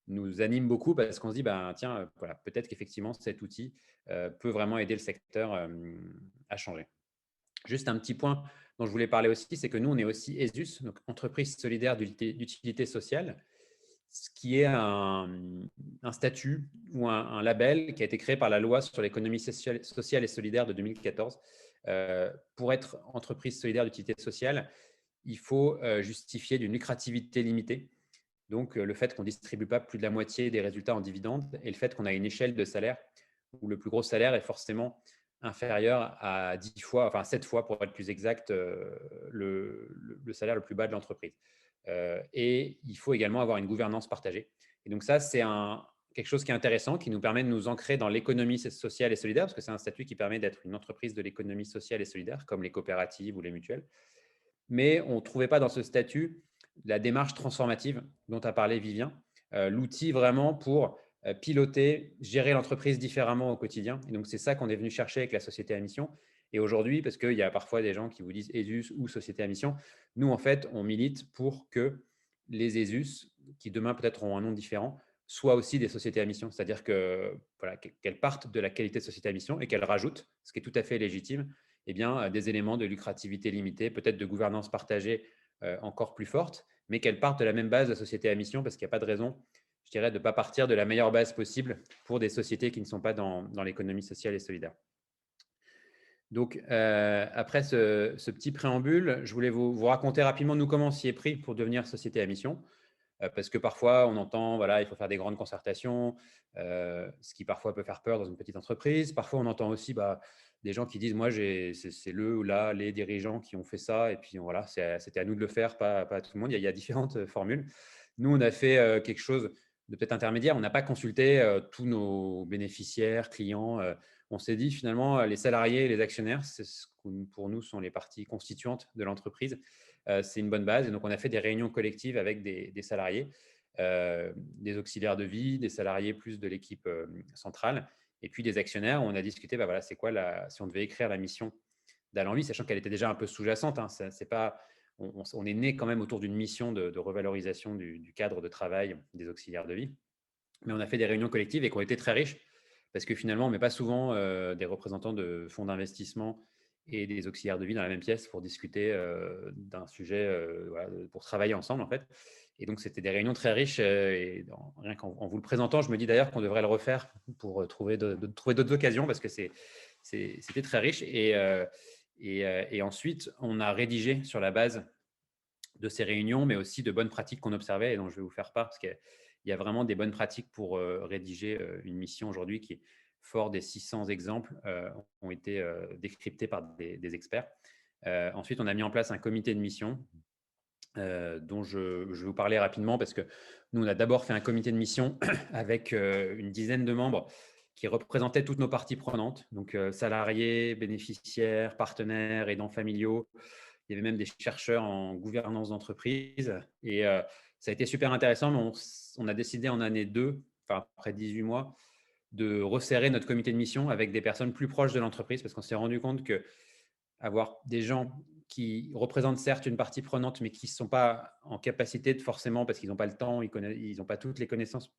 nous animent beaucoup parce qu'on se dit, tiens, voilà, peut-être qu'effectivement, cet outil peut vraiment aider le secteur à changer. Juste un petit point dont je voulais parler aussi, c'est que nous, on est aussi ESUS, donc entreprise solidaire d'utilité sociale, ce qui est un statut ou un label qui a été créé par la loi sur l'économie sociale et solidaire de 2014. Pour être entreprise solidaire d'utilité sociale, il faut justifier d'une lucrativité limitée. Donc, le fait qu'on ne distribue pas plus de la moitié des résultats en dividendes et le fait qu'on a une échelle de salaire où le plus gros salaire est forcément inférieur à 10 fois, enfin 7 fois pour être plus exact, le salaire le plus bas de l'entreprise. Et il faut également avoir une gouvernance partagée. Et donc ça, c'est quelque chose qui est intéressant, qui nous permet de nous ancrer dans l'économie sociale et solidaire, parce que c'est un statut qui permet d'être une entreprise de l'économie sociale et solidaire, comme les coopératives ou les mutuelles. Mais on ne trouvait pas dans ce statut la démarche transformative dont a parlé Vivien, l'outil vraiment pour piloter, gérer l'entreprise différemment au quotidien. Et donc, c'est ça qu'on est venu chercher avec la société à mission. Et aujourd'hui, parce qu'il y a parfois des gens qui vous disent ESUS ou société à mission, nous, en fait, on milite pour que les ESUS, qui demain peut-être auront un nom différent, soient aussi des sociétés à mission. C'est-à-dire qu'elles partent de la qualité de société à mission et qu'elles rajoutent, ce qui est tout à fait légitime, des éléments de lucrativité limitée, peut-être de gouvernance partagée encore plus forte, mais qu'elles partent de la même base de société à mission parce qu'il n'y a pas de raison, je dirais, de ne pas partir de la meilleure base possible pour des sociétés qui ne sont pas dans l'économie sociale et solidaire. Donc, après ce petit préambule, je voulais vous raconter rapidement nous comment on s'y est pris pour devenir société à mission. Parce que parfois, on entend, voilà, il faut faire des grandes concertations, ce qui parfois peut faire peur dans une petite entreprise. Parfois, on entend aussi des gens qui disent, moi, c'est le ou là, les dirigeants qui ont fait ça, et puis voilà, c'était à nous de le faire, pas à tout le monde. Il y a différentes formules. Nous, on a fait quelque chose de peut-être intermédiaire. On n'a pas consulté tous nos bénéficiaires, clients. On s'est dit, finalement, les salariés et les actionnaires, c'est ce que pour nous sont les parties constituantes de l'entreprise. C'est une bonne base. Et donc, on a fait des réunions collectives avec des salariés, des auxiliaires de vie, des salariés plus de l'équipe centrale, et puis des actionnaires. On a discuté, voilà, c'est quoi si on devait écrire la mission d'Allenvie, sachant qu'elle était déjà un peu sous-jacente. Hein, c'est pas, on est né quand même autour d'une mission de revalorisation du cadre de travail des auxiliaires de vie. Mais on a fait des réunions collectives et qui ont été très riches, parce que finalement, on ne met pas souvent des représentants de fonds d'investissement et des auxiliaires de vie dans la même pièce pour discuter d'un sujet, voilà, pour travailler ensemble en fait. Et donc, c'était des réunions très riches. Et rien qu'en vous le présentant, je me dis d'ailleurs qu'on devrait le refaire pour trouver d'autres occasions parce que c'était très riche. Et ensuite, on a rédigé sur la base de ces réunions, mais aussi de bonnes pratiques qu'on observait et dont je vais vous faire part parce qu'il y a vraiment des bonnes pratiques pour rédiger une mission aujourd'hui qui est fort des 600 exemples ont été décryptés par des experts. Ensuite, on a mis en place un comité de mission dont je vais vous parler rapidement parce que nous, on a d'abord fait un comité de mission avec une dizaine de membres qui représentaient toutes nos parties prenantes, donc salariés, bénéficiaires, partenaires, aidants familiaux. Il y avait même des chercheurs en gouvernance d'entreprise. Et ça a été super intéressant, mais on a décidé en année 2, enfin après 18 mois, de resserrer notre comité de mission avec des personnes plus proches de l'entreprise parce qu'on s'est rendu compte qu'avoir des gens qui représentent certes une partie prenante, mais qui ne sont pas en capacité de forcément, parce qu'ils n'ont pas le temps, ils n'ont pas toutes les connaissances,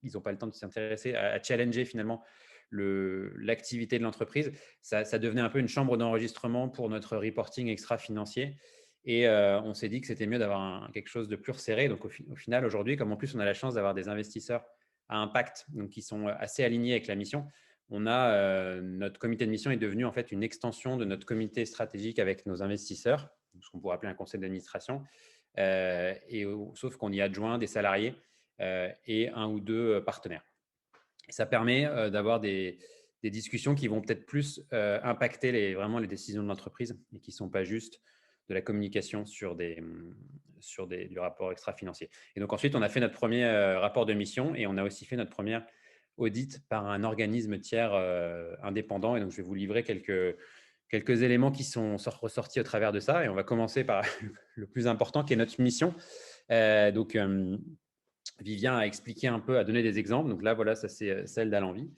ils n'ont pas le temps de s'intéresser à challenger finalement l'activité de l'entreprise. Ça devenait un peu une chambre d'enregistrement pour notre reporting extra-financier. Et on s'est dit que c'était mieux d'avoir quelque chose de plus resserré. Donc, au final, aujourd'hui, comme en plus on a la chance d'avoir des investisseurs à impact, donc qui sont assez alignés avec la mission, on a notre comité de mission est devenu en fait une extension de notre comité stratégique avec nos investisseurs, ce qu'on pourrait appeler un conseil d'administration, sauf qu'on y adjoint des salariés et un ou deux partenaires. Et ça permet d'avoir des discussions qui vont peut-être plus impacter vraiment les décisions de l'entreprise et qui ne sont pas juste de la communication sur du rapport extra-financier. Et donc ensuite, on a fait notre premier rapport de mission et on a aussi fait notre première audit par un organisme tiers indépendant. Et donc, je vais vous livrer quelques éléments qui sont ressortis au travers de ça. Et on va commencer par le plus important qui est notre mission. Vivien a expliqué un peu, a donné des exemples. Donc là, voilà, ça c'est celle d'Alenvie.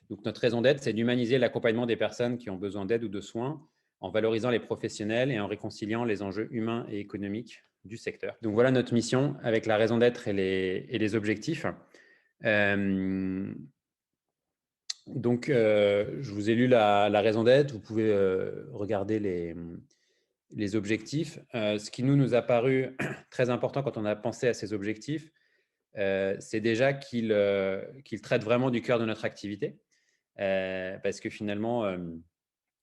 Donc notre raison d'être, c'est d'humaniser l'accompagnement des personnes qui ont besoin d'aide ou de soins en valorisant les professionnels et en réconciliant les enjeux humains et économiques du secteur. Donc voilà notre mission avec la raison d'être et les objectifs. Je vous ai lu la raison d'être. Vous pouvez regarder les objectifs. Ce qui nous a paru très important quand on a pensé à ces objectifs, c'est déjà qu'ils traitent vraiment du cœur de notre activité. Parce que finalement,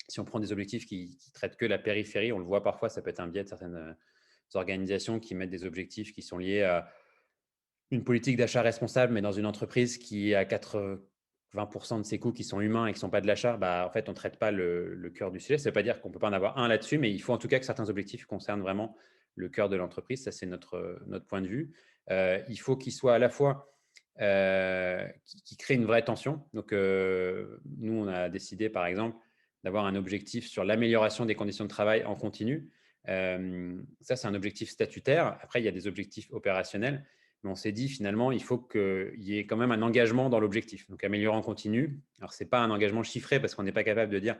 si on prend des objectifs qui traitent que la périphérie, on le voit parfois, ça peut être un biais de certaines organisations qui mettent des objectifs qui sont liés à une politique d'achat responsable, mais dans une entreprise qui a 80% de ses coûts qui sont humains et qui ne sont pas de l'achat, en fait, on ne traite pas le cœur du sujet. Ça ne veut pas dire qu'on ne peut pas en avoir un là-dessus, mais il faut en tout cas que certains objectifs concernent vraiment le cœur de l'entreprise. Ça, c'est notre point de vue. Il faut qu'il soit à la fois qui crée une vraie tension. Donc, nous, on a décidé, par exemple, d'avoir un objectif sur l'amélioration des conditions de travail en continu. Ça, c'est un objectif statutaire. Après, il y a des objectifs opérationnels. Mais on s'est dit, finalement, il faut qu'il y ait quand même un engagement dans l'objectif. Donc, améliorer en continu. Alors, ce n'est pas un engagement chiffré parce qu'on n'est pas capable de dire,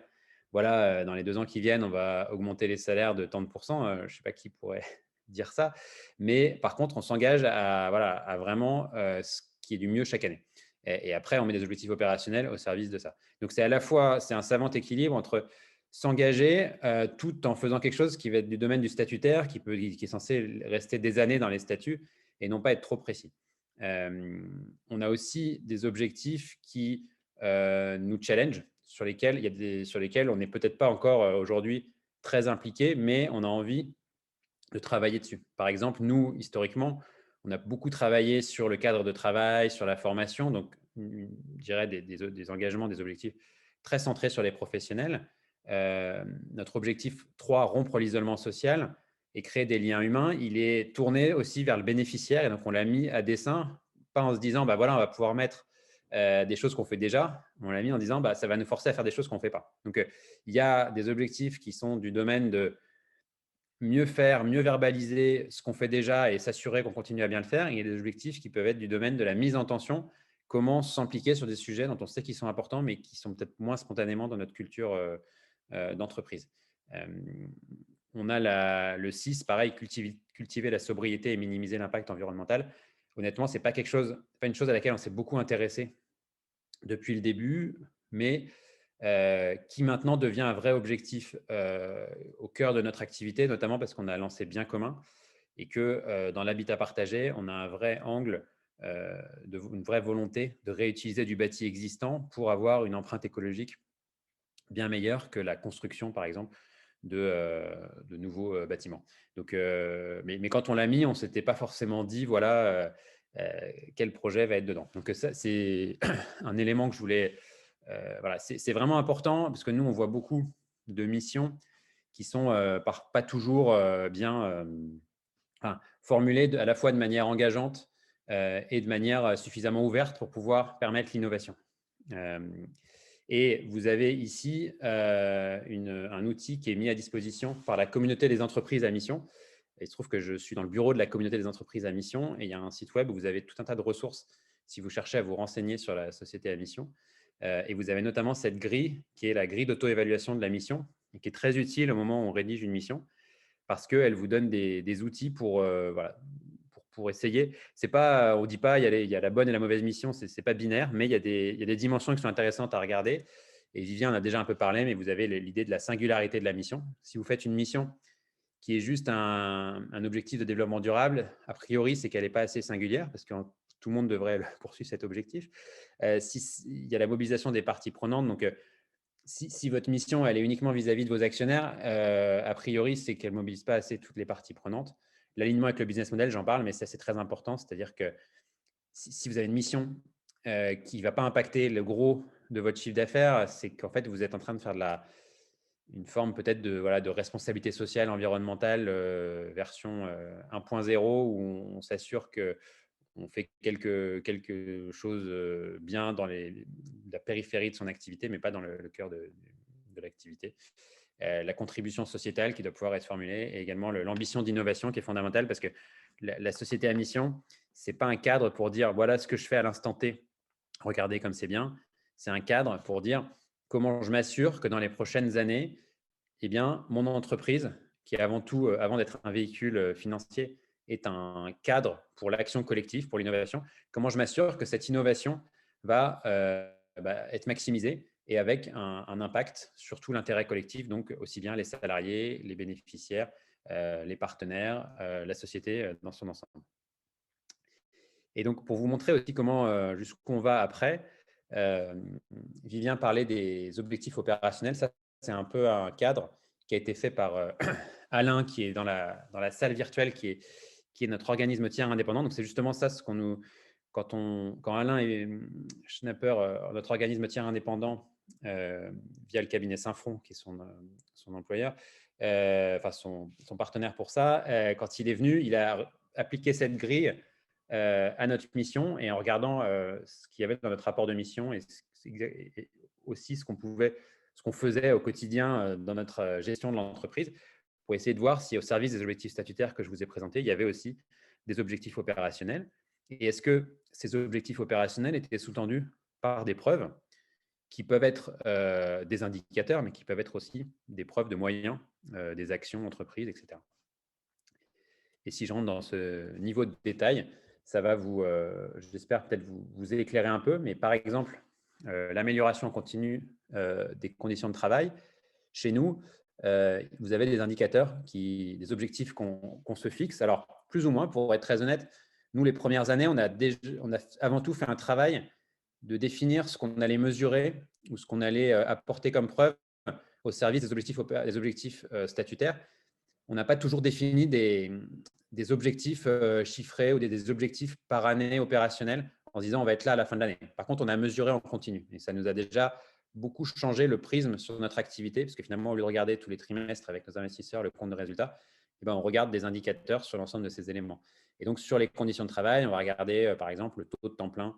voilà, dans les 2 ans qui viennent, on va augmenter les salaires de tant de pourcents. Je ne sais pas qui pourrait dire ça. Mais par contre, on s'engage à vraiment ce qui est du mieux chaque année. Et après, on met des objectifs opérationnels au service de ça. Donc, c'est à la fois, c'est un savant équilibre entre s'engager tout en faisant quelque chose qui va être du domaine du statutaire, qui est censé rester des années dans les statuts et non pas être trop précis. On a aussi des objectifs qui nous challenge, sur lesquels on n'est peut-être pas encore aujourd'hui très impliqué, mais on a envie de travailler dessus. Par exemple, nous, historiquement, on a beaucoup travaillé sur le cadre de travail, sur la formation, donc je dirais des engagements, des objectifs très centrés sur les professionnels. Notre objectif 3, rompre l'isolement social et créer des liens humains, il est tourné aussi vers le bénéficiaire et donc on l'a mis à dessein, pas en se disant, voilà, on va pouvoir mettre des choses qu'on fait déjà, on l'a mis en disant, ça va nous forcer à faire des choses qu'on ne fait pas. Donc, il y a des objectifs qui sont du domaine de mieux faire, mieux verbaliser ce qu'on fait déjà et s'assurer qu'on continue à bien le faire. Et il y a des objectifs qui peuvent être du domaine de la mise en tension, comment s'impliquer sur des sujets dont on sait qu'ils sont importants, mais qui sont peut-être moins spontanément dans notre culture d'entreprise. On a le 6, pareil, cultiver la sobriété et minimiser l'impact environnemental. Honnêtement, ce n'est pas une chose à laquelle on s'est beaucoup intéressé depuis le début, mais qui maintenant devient un vrai objectif au cœur de notre activité, notamment parce qu'on a lancé Bien commun et que dans l'habitat partagé, on a un vrai angle, une vraie volonté de réutiliser du bâti existant pour avoir une empreinte écologique bien meilleure que la construction, par exemple, de nouveaux bâtiments. Donc, mais quand on l'a mis, on ne s'était pas forcément dit, voilà, quel projet va être dedans. Donc, ça, c'est un élément que je voulais… voilà, c'est vraiment important parce que nous, on voit beaucoup de missions qui sont pas toujours bien formulées à la fois de manière engageante et de manière suffisamment ouverte pour pouvoir permettre l'innovation. Et vous avez ici un outil qui est mis à disposition par la communauté des entreprises à mission. Et il se trouve que je suis dans le bureau de la communauté des entreprises à mission et il y a un site web où vous avez tout un tas de ressources si vous cherchez à vous renseigner sur la société à mission. Et vous avez notamment cette grille qui est la grille d'auto-évaluation de la mission et qui est très utile au moment où on rédige une mission. parce qu'elle vous donne des outils pour, voilà, pour essayer. C'est pas, on ne dit pas il y a la bonne et la mauvaise mission, ce n'est pas binaire, mais il y a des dimensions qui sont intéressantes à regarder. Et Vivien en a déjà un peu parlé, mais vous avez l'idée de la singularité de la mission. Si vous faites une mission qui est juste un objectif de développement durable, a priori, c'est qu'elle n'est pas assez singulière, parce que tout le monde devrait poursuivre cet objectif. Il y a la mobilisation des parties prenantes, donc si votre mission elle est uniquement vis-à-vis de vos actionnaires, a priori, c'est qu'elle ne mobilise pas assez toutes les parties prenantes. L'alignement avec le business model, j'en parle, mais ça, c'est très important. C'est-à-dire que si vous avez une mission qui ne va pas impacter le gros de votre chiffre d'affaires, c'est qu'en fait, vous êtes en train de faire une forme peut-être de responsabilité sociale, environnementale, version 1.0, où on s'assure qu'on fait quelque chose bien dans la périphérie de son activité, mais pas dans le cœur de l'activité. La contribution sociétale qui doit pouvoir être formulée, et également l'ambition d'innovation qui est fondamentale, parce que la société à mission, ce n'est pas un cadre pour dire voilà ce que je fais à l'instant T, regardez comme c'est bien. C'est un cadre pour dire comment je m'assure que dans les prochaines années, eh bien, mon entreprise, qui est avant tout, avant d'être un véhicule financier, est un cadre pour l'action collective, pour l'innovation. Comment je m'assure que cette innovation va être maximisée et avec un impact sur tout l'intérêt collectif, donc aussi bien les salariés, les bénéficiaires, les partenaires, la société dans son ensemble. Et donc, pour vous montrer aussi comment, jusqu'où on va après, Vivien parlait des objectifs opérationnels. Ça, c'est un peu un cadre qui a été fait par Alain, qui est dans la salle virtuelle, qui est notre organisme tiers indépendant. Donc, c'est justement ça ce qu'on nous… Quand Alain et Schnapper, notre organisme tiers indépendant, via le cabinet Saint-Front, qui est son employeur, enfin son partenaire pour ça, quand il est venu, il a appliqué cette grille à notre mission, et en regardant ce qu'il y avait dans notre rapport de mission et aussi ce qu'on faisait au quotidien dans notre gestion de l'entreprise, pour essayer de voir si au service des objectifs statutaires que je vous ai présentés, il y avait aussi des objectifs opérationnels. Et est-ce que ces objectifs opérationnels étaient sous-tendus par des preuves qui peuvent être des indicateurs, mais qui peuvent être aussi des preuves de moyens, des actions entreprises, etc. Et si je rentre dans ce niveau de détail, ça va j'espère peut-être vous éclairer un peu, mais par exemple, l'amélioration continue des conditions de travail. Chez nous, vous avez des indicateurs, des objectifs qu'on se fixe. Alors, plus ou moins, pour être très honnête, nous, les premières années, on a avant tout fait un travail de définir ce qu'on allait mesurer ou ce qu'on allait apporter comme preuve au service des objectifs statutaires. On n'a pas toujours défini des objectifs chiffrés ou des objectifs par année opérationnels en se disant on va être là à la fin de l'année. Par contre, on a mesuré en continu et ça nous a déjà beaucoup changé le prisme sur notre activité, parce que finalement, au lieu de regarder tous les trimestres avec nos investisseurs le compte de résultats, eh ben, on regarde des indicateurs sur l'ensemble de ces éléments. Et donc, sur les conditions de travail, on va regarder par exemple le taux de temps plein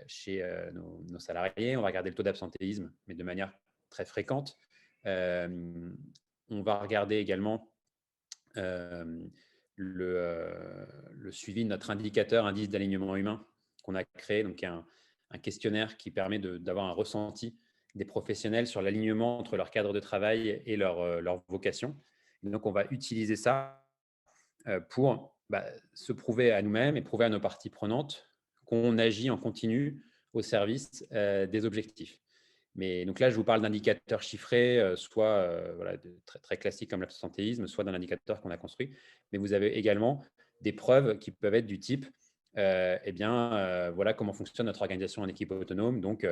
chez nos salariés, on va regarder le taux d'absentéisme, mais de manière très fréquente. On va regarder également le suivi de notre indice d'alignement humain qu'on a créé, donc un questionnaire qui permet d'avoir un ressenti des professionnels sur l'alignement entre leur cadre de travail et leur vocation. Et donc, on va utiliser ça pour se prouver à nous-mêmes et prouver à nos parties prenantes qu'on agit en continu au service des objectifs. Mais donc là, je vous parle d'indicateurs chiffrés, soit très, très classiques comme l'absentéisme, soit d'un indicateur qu'on a construit. Mais vous avez également des preuves qui peuvent être du type, voilà comment fonctionne notre organisation en équipe autonome. Donc,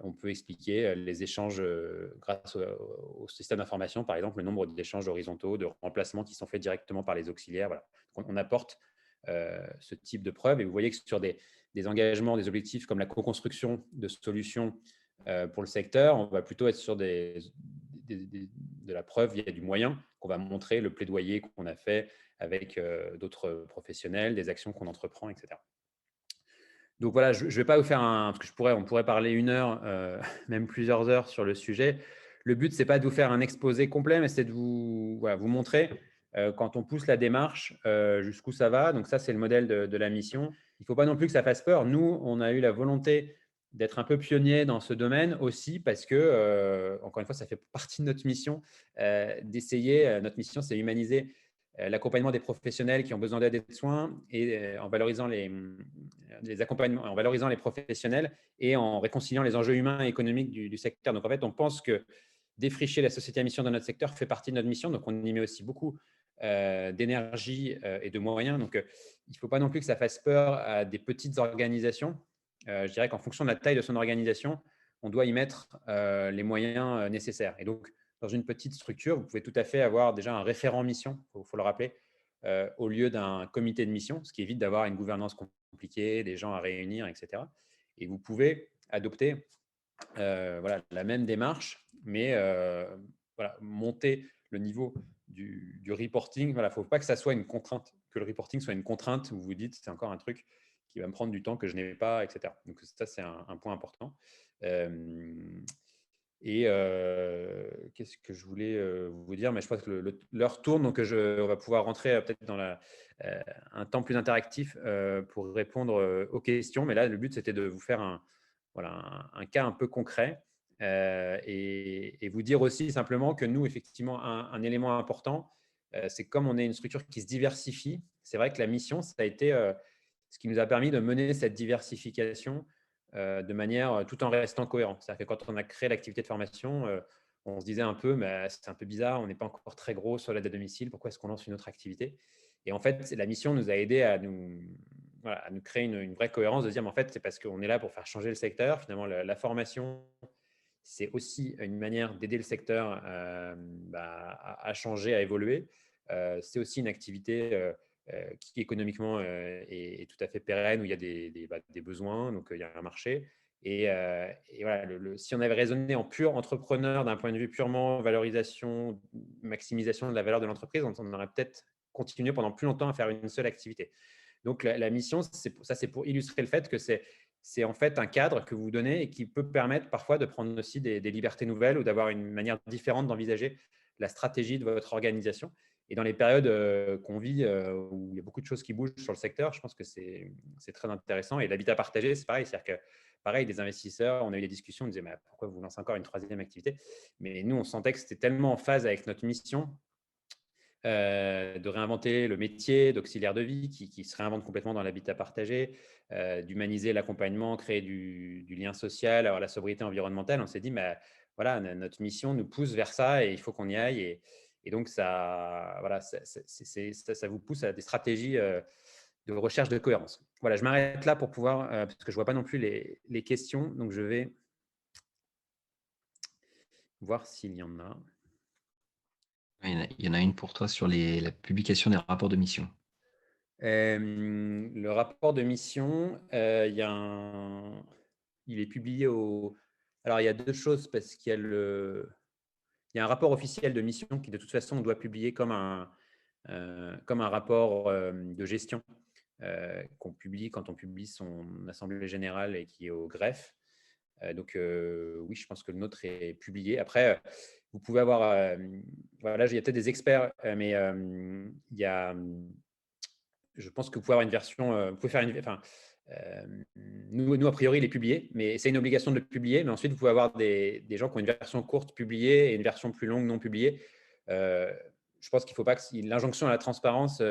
on peut expliquer les échanges grâce au système d'information, par exemple, le nombre d'échanges horizontaux, de remplacements qui sont faits directement par les auxiliaires. Voilà. Donc, on apporte ce type de preuves. Et vous voyez que sur des engagements, des objectifs comme la co-construction de solutions pour le secteur, on va plutôt être sur de la preuve via du moyen qu'on va montrer, le plaidoyer qu'on a fait avec d'autres professionnels, des actions qu'on entreprend, etc. Donc voilà, je ne vais pas vous faire parce que on pourrait parler 1 heure, même plusieurs heures sur le sujet. Le but, ce n'est pas de vous faire un exposé complet, mais c'est de vous montrer quand on pousse la démarche jusqu'où ça va. Donc ça, c'est le modèle de la mission. Il ne faut pas non plus que ça fasse peur. Nous, on a eu la volonté d'être un peu pionnier dans ce domaine aussi parce que, encore une fois, ça fait partie de notre mission d'essayer. Notre mission, c'est humaniser l'accompagnement des professionnels qui ont besoin d'aide et de soins et en valorisant les accompagnements, en valorisant les professionnels et en réconciliant les enjeux humains et économiques du secteur. Donc, en fait, on pense que défricher la société à mission dans notre secteur fait partie de notre mission. Donc, on y met aussi beaucoup d'énergie et de moyens. Donc, il ne faut pas non plus que ça fasse peur à des petites organisations. Je dirais qu'en fonction de la taille de son organisation, on doit y mettre les moyens nécessaires. Et donc, dans une petite structure, vous pouvez tout à fait avoir déjà un référent mission, il faut le rappeler, au lieu d'un comité de mission, ce qui évite d'avoir une gouvernance compliquée, des gens à réunir, etc. Et vous pouvez adopter voilà, la même démarche, mais voilà, monter le niveau du reporting. Voilà, il ne faut pas que ça soit une contrainte, que le reporting soit une contrainte où vous vous dites c'est encore un truc qui va me prendre du temps que je n'ai pas, etc. Donc ça, c'est un point important. Qu'est-ce que je voulais vous dire? Mais je pense que l'heure tourne, donc on va pouvoir rentrer peut-être dans un temps plus interactif pour répondre aux questions. Mais là, le but, c'était de vous faire voilà, un cas un peu concret et vous dire aussi simplement que nous, effectivement, un élément important, c'est comme on est une structure qui se diversifie, c'est vrai que la mission, ça a été ce qui nous a permis de mener cette diversification de manière tout en restant cohérent. C'est-à-dire que quand on a créé l'activité de formation, on se disait un peu, mais c'est un peu bizarre, on n'est pas encore très gros sur l'aide à domicile, pourquoi est-ce qu'on lance une autre activité? Et en fait, la mission nous a aidé voilà, à nous créer une vraie cohérence, de dire, mais en fait, c'est parce qu'on est là pour faire changer le secteur. Finalement, la formation, c'est aussi une manière d'aider le secteur à changer, à évoluer. C'est aussi une activité qui économiquement est tout à fait pérenne, où il y a des besoins, donc il y a un marché. Et voilà, si on avait raisonné en pur entrepreneur d'un point de vue purement valorisation, maximisation de la valeur de l'entreprise, on aurait peut-être continué pendant plus longtemps à faire une seule activité. Donc la mission, c'est pour illustrer le fait que c'est en fait un cadre que vous vous donnez et qui peut permettre parfois de prendre aussi des libertés nouvelles ou d'avoir une manière différente d'envisager la stratégie de votre organisation. Et dans les périodes qu'on vit, où il y a beaucoup de choses qui bougent sur le secteur, je pense que c'est très intéressant. Et l'habitat partagé, c'est pareil. C'est-à-dire que, pareil, des investisseurs, on a eu des discussions, on disait, mais pourquoi vous lancez encore une troisième activité? Mais nous, on sentait que c'était tellement en phase avec notre mission de réinventer le métier d'auxiliaire de vie qui se réinvente complètement dans l'habitat partagé, d'humaniser l'accompagnement, créer du lien social, avoir la sobriété environnementale. On s'est dit, mais voilà, notre mission nous pousse vers ça et il faut qu'on y aille. Et donc, voilà, ça vous pousse à des stratégies de recherche de cohérence. Voilà, je m'arrête là pour pouvoir, parce que je ne vois pas non plus les questions, donc je vais voir s'il y en a. Il y en a une pour toi sur la publication des rapports de mission. Le rapport de mission, il est publié au… Alors, il y a deux choses parce qu'il y a il y a un rapport officiel de mission qui, de toute façon, on doit publier comme un rapport de gestion qu'on publie quand on publie son assemblée générale et qui est au greffe. Donc, oui, je pense que le nôtre est publié. Après, vous pouvez avoir… voilà, il y a peut-être des experts, mais il y a… je pense que vous pouvez avoir une version… vous pouvez faire enfin, nous, a priori, il est publié, mais c'est une obligation de le publier. Mais ensuite, vous pouvez avoir des gens qui ont une version courte publiée et une version plus longue non publiée. Je pense qu'il ne faut pas que l'injonction à la transparence…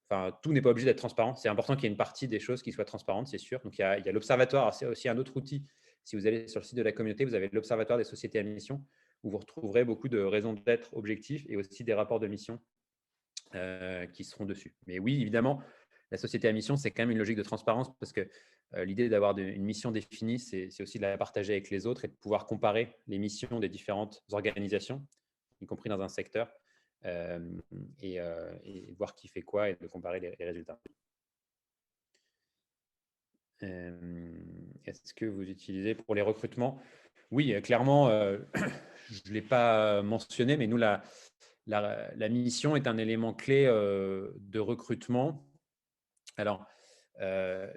enfin, tout n'est pas obligé d'être transparent. C'est important qu'il y ait une partie des choses qui soient transparentes, c'est sûr. Donc, il y a l'Observatoire. C'est aussi un autre outil. Si vous allez sur le site de la communauté, vous avez l'Observatoire des sociétés à mission, où vous retrouverez beaucoup de raisons d'être objectifs et aussi des rapports de mission qui seront dessus. Mais oui, évidemment, la société à mission, c'est quand même une logique de transparence parce que l'idée d'avoir une mission définie, c'est aussi de la partager avec les autres et de pouvoir comparer les missions des différentes organisations, y compris dans un secteur, et voir qui fait quoi et de comparer les résultats. Est-ce que vous utilisez pour les recrutements? Oui, clairement, je ne l'ai pas mentionné, mais nous, la mission est un élément clé de recrutement. Alors,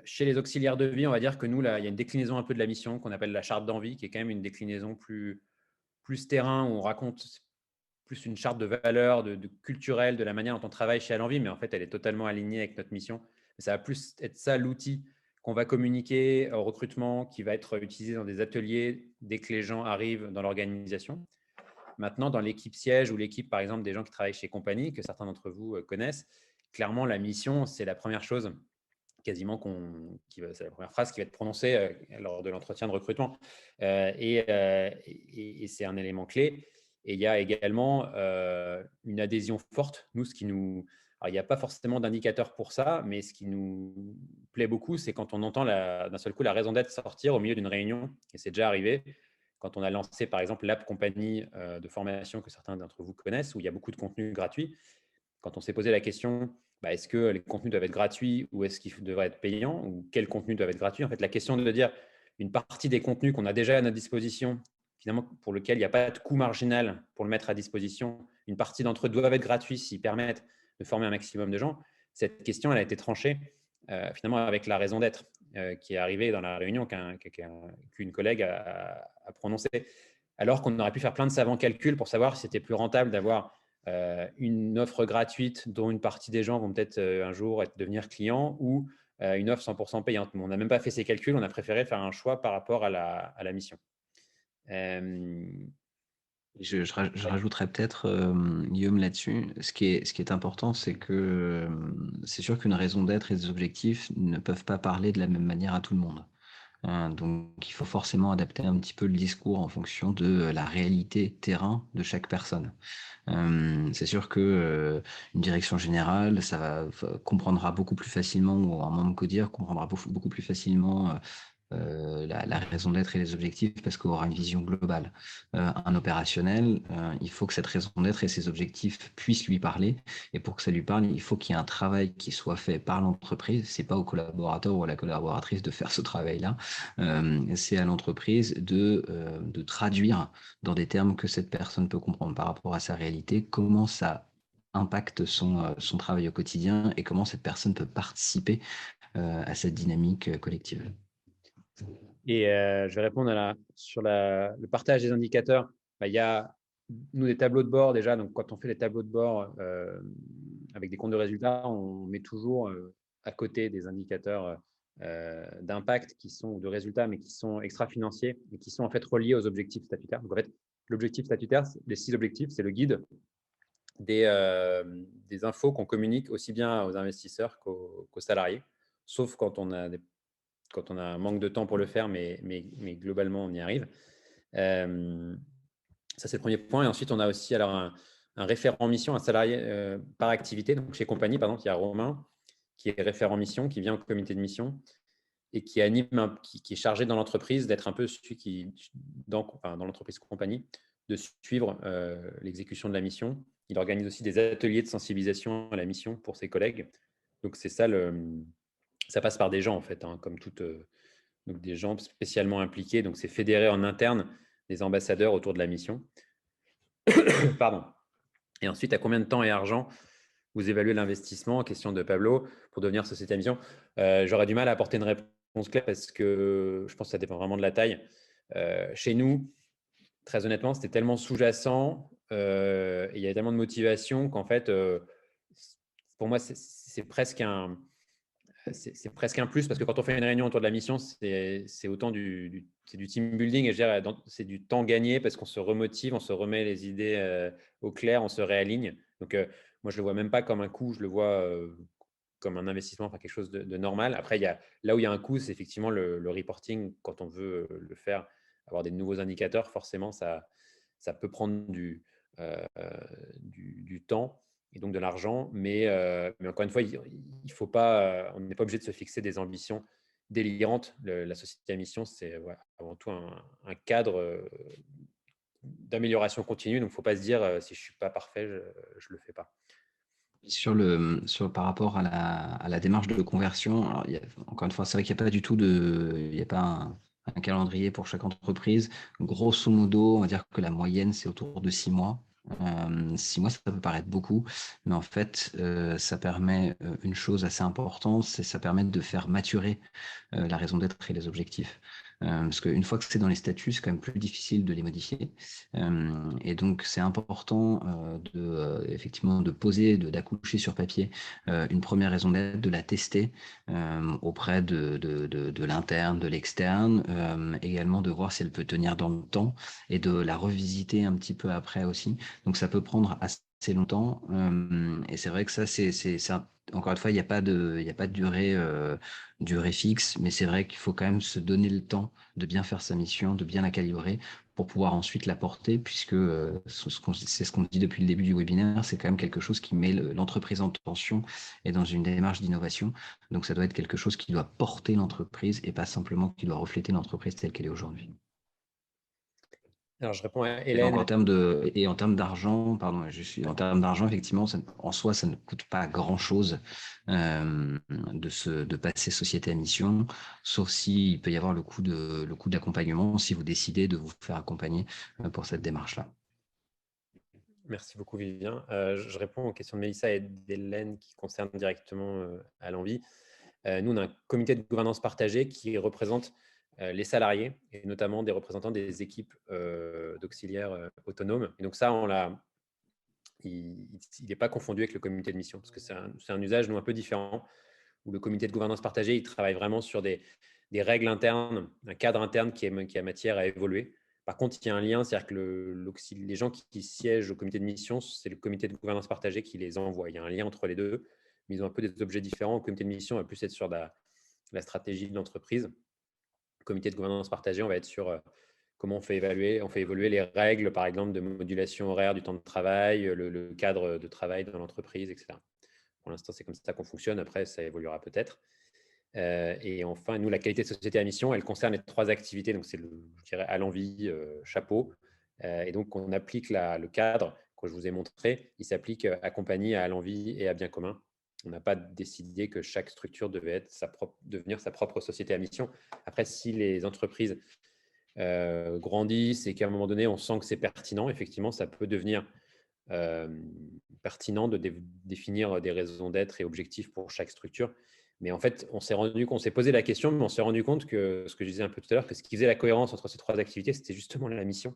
chez les auxiliaires de vie, on va dire que nous, là, il y a une déclinaison un peu de la mission qu'on appelle la charte d'envie, qui est quand même une déclinaison plus terrain, où on raconte plus une charte de valeurs, de culturelle, de la manière dont on travaille chez Alenvie, mais en fait, elle est totalement alignée avec notre mission. Ça va plus être ça l'outil qu'on va communiquer au recrutement, qui va être utilisé dans des ateliers dès que les gens arrivent dans l'organisation. Maintenant, dans l'équipe siège ou l'équipe, par exemple, des gens qui travaillent chez Compagnie, que certains d'entre vous connaissent, clairement, la mission, c'est la première chose quasiment c'est la première phrase qui va être prononcée lors de l'entretien de recrutement. Et c'est un élément clé. Et il y a également une adhésion forte. Nous, alors, il n'y a pas forcément d'indicateur pour ça, mais ce qui nous plaît beaucoup, c'est quand on entend d'un seul coup la raison d'être sortir au milieu d'une réunion. Et c'est déjà arrivé quand on a lancé, par exemple, l'app Compagnie de formation que certains d'entre vous connaissent, où il y a beaucoup de contenu gratuit. Quand on s'est posé la question, est-ce que les contenus doivent être gratuits ou est-ce qu'ils devraient être payants ou quels contenus doivent être gratuits? En fait, la question de dire une partie des contenus qu'on a déjà à notre disposition, finalement, pour lequel il n'y a pas de coût marginal pour le mettre à disposition, une partie d'entre eux doivent être gratuits s'ils permettent de former un maximum de gens. Cette question, elle a été tranchée finalement avec la raison d'être qui est arrivée dans la réunion qu'une collègue a prononcée. Alors qu'on aurait pu faire plein de savants calculs pour savoir si c'était plus rentable d'avoir une offre gratuite dont une partie des gens vont peut-être un jour devenir clients ou une offre 100% payante. Mais on n'a même pas fait ces calculs, on a préféré faire un choix par rapport à la mission. Je rajouterais peut-être, Guillaume, là-dessus. Ce qui est important, c'est que c'est sûr qu'une raison d'être et des objectifs ne peuvent pas parler de la même manière à tout le monde. Donc, il faut forcément adapter un petit peu le discours en fonction de la réalité terrain de chaque personne. C'est sûr que une direction générale, comprendra beaucoup plus facilement, ou un membre CODIR comprendra beaucoup plus facilement la raison d'être et les objectifs parce qu'on aura une vision globale. Un opérationnel, il faut que cette raison d'être et ses objectifs puissent lui parler. Et pour que ça lui parle, il faut qu'il y ait un travail qui soit fait par l'entreprise. C'est pas au collaborateur ou à la collaboratrice de faire ce travail-là. C'est à l'entreprise de traduire dans des termes que cette personne peut comprendre par rapport à sa réalité, comment ça impacte son travail au quotidien et comment cette personne peut participer à cette dynamique collective. Et je vais répondre sur le partage des indicateurs. Il y a, nous, des tableaux de bord déjà. Donc, quand on fait des tableaux de bord avec des comptes de résultats, on met toujours à côté des indicateurs d'impact ou de résultats, mais qui sont extra-financiers et qui sont en fait reliés aux objectifs statutaires. Donc, en fait, l'objectif statutaire, les 6 objectifs, c'est le guide des infos qu'on communique aussi bien aux investisseurs qu'aux salariés, sauf quand on a un manque de temps pour le faire, mais globalement, on y arrive. Ça, c'est le premier point. Et ensuite, on a aussi alors un référent mission, un salarié par activité. Donc, chez Compagnie, par exemple, il y a Romain qui est référent mission, qui vient au comité de mission et qui anime, qui est chargé dans l'entreprise d'être un peu celui qui, dans l'entreprise Compagnie, de suivre l'exécution de la mission. Il organise aussi des ateliers de sensibilisation à la mission pour ses collègues. Donc, c'est ça ça passe par des gens, en fait, comme donc des gens spécialement impliqués. Donc, c'est fédéré en interne des ambassadeurs autour de la mission. Pardon. Et ensuite, à combien de temps et argent vous évaluez l'investissement? Question de Pablo, pour devenir société à mission. J'aurais du mal à apporter une réponse claire parce que je pense que ça dépend vraiment de la taille. Chez nous, très honnêtement, c'était tellement sous-jacent et il y avait tellement de motivation qu'en fait, pour moi, c'est presque un plus parce que quand on fait une réunion autour de la mission, c'est autant du team building et c'est du temps gagné parce qu'on se remotive, on se remet les idées au clair, on se réaligne. Donc, moi, je ne le vois même pas comme un coût, je le vois comme un investissement, enfin quelque chose de normal. Après, là où il y a un coût, c'est effectivement le reporting. Quand on veut le faire, avoir des nouveaux indicateurs, forcément, ça peut prendre du temps et donc de l'argent. Mais encore une fois, faut pas, on n'est pas obligé de se fixer des ambitions délirantes. La société à mission, c'est avant tout un cadre d'amélioration continue. Donc, il ne faut pas se dire si je ne suis pas parfait, je ne le fais pas. Par rapport à la démarche de conversion, alors encore une fois, c'est vrai qu'il n'y a pas du tout il n'y a pas un calendrier pour chaque entreprise. Grosso modo, on va dire que la moyenne, c'est autour de 6 mois. 6 mois, ça peut paraître beaucoup, mais en fait, ça permet une chose assez importante, c'est ça permet de faire maturer la raison d'être et les objectifs. Parce qu'une fois que c'est dans les statuts, c'est quand même plus difficile de les modifier. Et donc, c'est important effectivement de poser, d'accoucher sur papier une première raison d'être, de la tester auprès de l'interne, de l'externe, également de voir si elle peut tenir dans le temps et de la revisiter un petit peu après aussi. Donc, ça peut prendre assez longtemps. Et c'est vrai que ça, encore une fois, il n'y a pas de durée fixe, mais c'est vrai qu'il faut quand même se donner le temps de bien faire sa mission, de bien la calibrer pour pouvoir ensuite la porter, puisque c'est ce qu'on dit depuis le début du webinaire, c'est quand même quelque chose qui met l'entreprise en tension et dans une démarche d'innovation. Donc, ça doit être quelque chose qui doit porter l'entreprise et pas simplement qui doit refléter l'entreprise telle qu'elle est aujourd'hui. Alors, je réponds à Et donc, Hélène. en termes d'argent, pardon, en termes d'argent, effectivement, en soi, ça ne coûte pas grand-chose de passer société à mission, sauf s'il peut y avoir le coût d'accompagnement si vous décidez de vous faire accompagner pour cette démarche-là. Merci beaucoup, Vivien. Je réponds aux questions de Mélissa et d'Hélène qui concernent directement à l'envie. Nous, on a un comité de gouvernance partagé qui représente les salariés et notamment des représentants des équipes d'auxiliaires autonomes. Et donc ça, il n'est pas confondu avec le comité de mission parce que c'est un usage, nous, un peu différent où le comité de gouvernance partagé, il travaille vraiment sur des règles internes, un cadre interne qui a matière à évoluer. Par contre, il y a un lien, c'est-à-dire que les gens qui siègent au comité de mission, c'est le comité de gouvernance partagé qui les envoie. Il y a un lien entre les deux, mais ils ont un peu des objets différents. Le comité de mission va plus être sur la stratégie de l'entreprise. Le comité de gouvernance partagé, on va être sur comment on fait évoluer les règles, par exemple, de modulation horaire du temps de travail, le cadre de travail dans l'entreprise, etc. Pour l'instant, c'est comme ça qu'on fonctionne. Après, ça évoluera peut-être. Et enfin, nous, la qualité de société à mission, elle concerne les 3 activités. Donc, c'est, je dirais, à l'envie, chapeau. Et donc, on applique le cadre que je vous ai montré. Il s'applique à compagnie, à l'envie et à bien commun. On n'a pas décidé que chaque structure devait devenir sa propre société à mission. Après, si les entreprises grandissent et qu'à un moment donné, on sent que c'est pertinent, effectivement, ça peut devenir pertinent de définir des raisons d'être et objectifs pour chaque structure. Mais en fait, on s'est posé la question, mais on s'est rendu compte que, ce que je disais un peu tout à l'heure, que ce qui faisait la cohérence entre ces 3 activités, c'était justement la mission.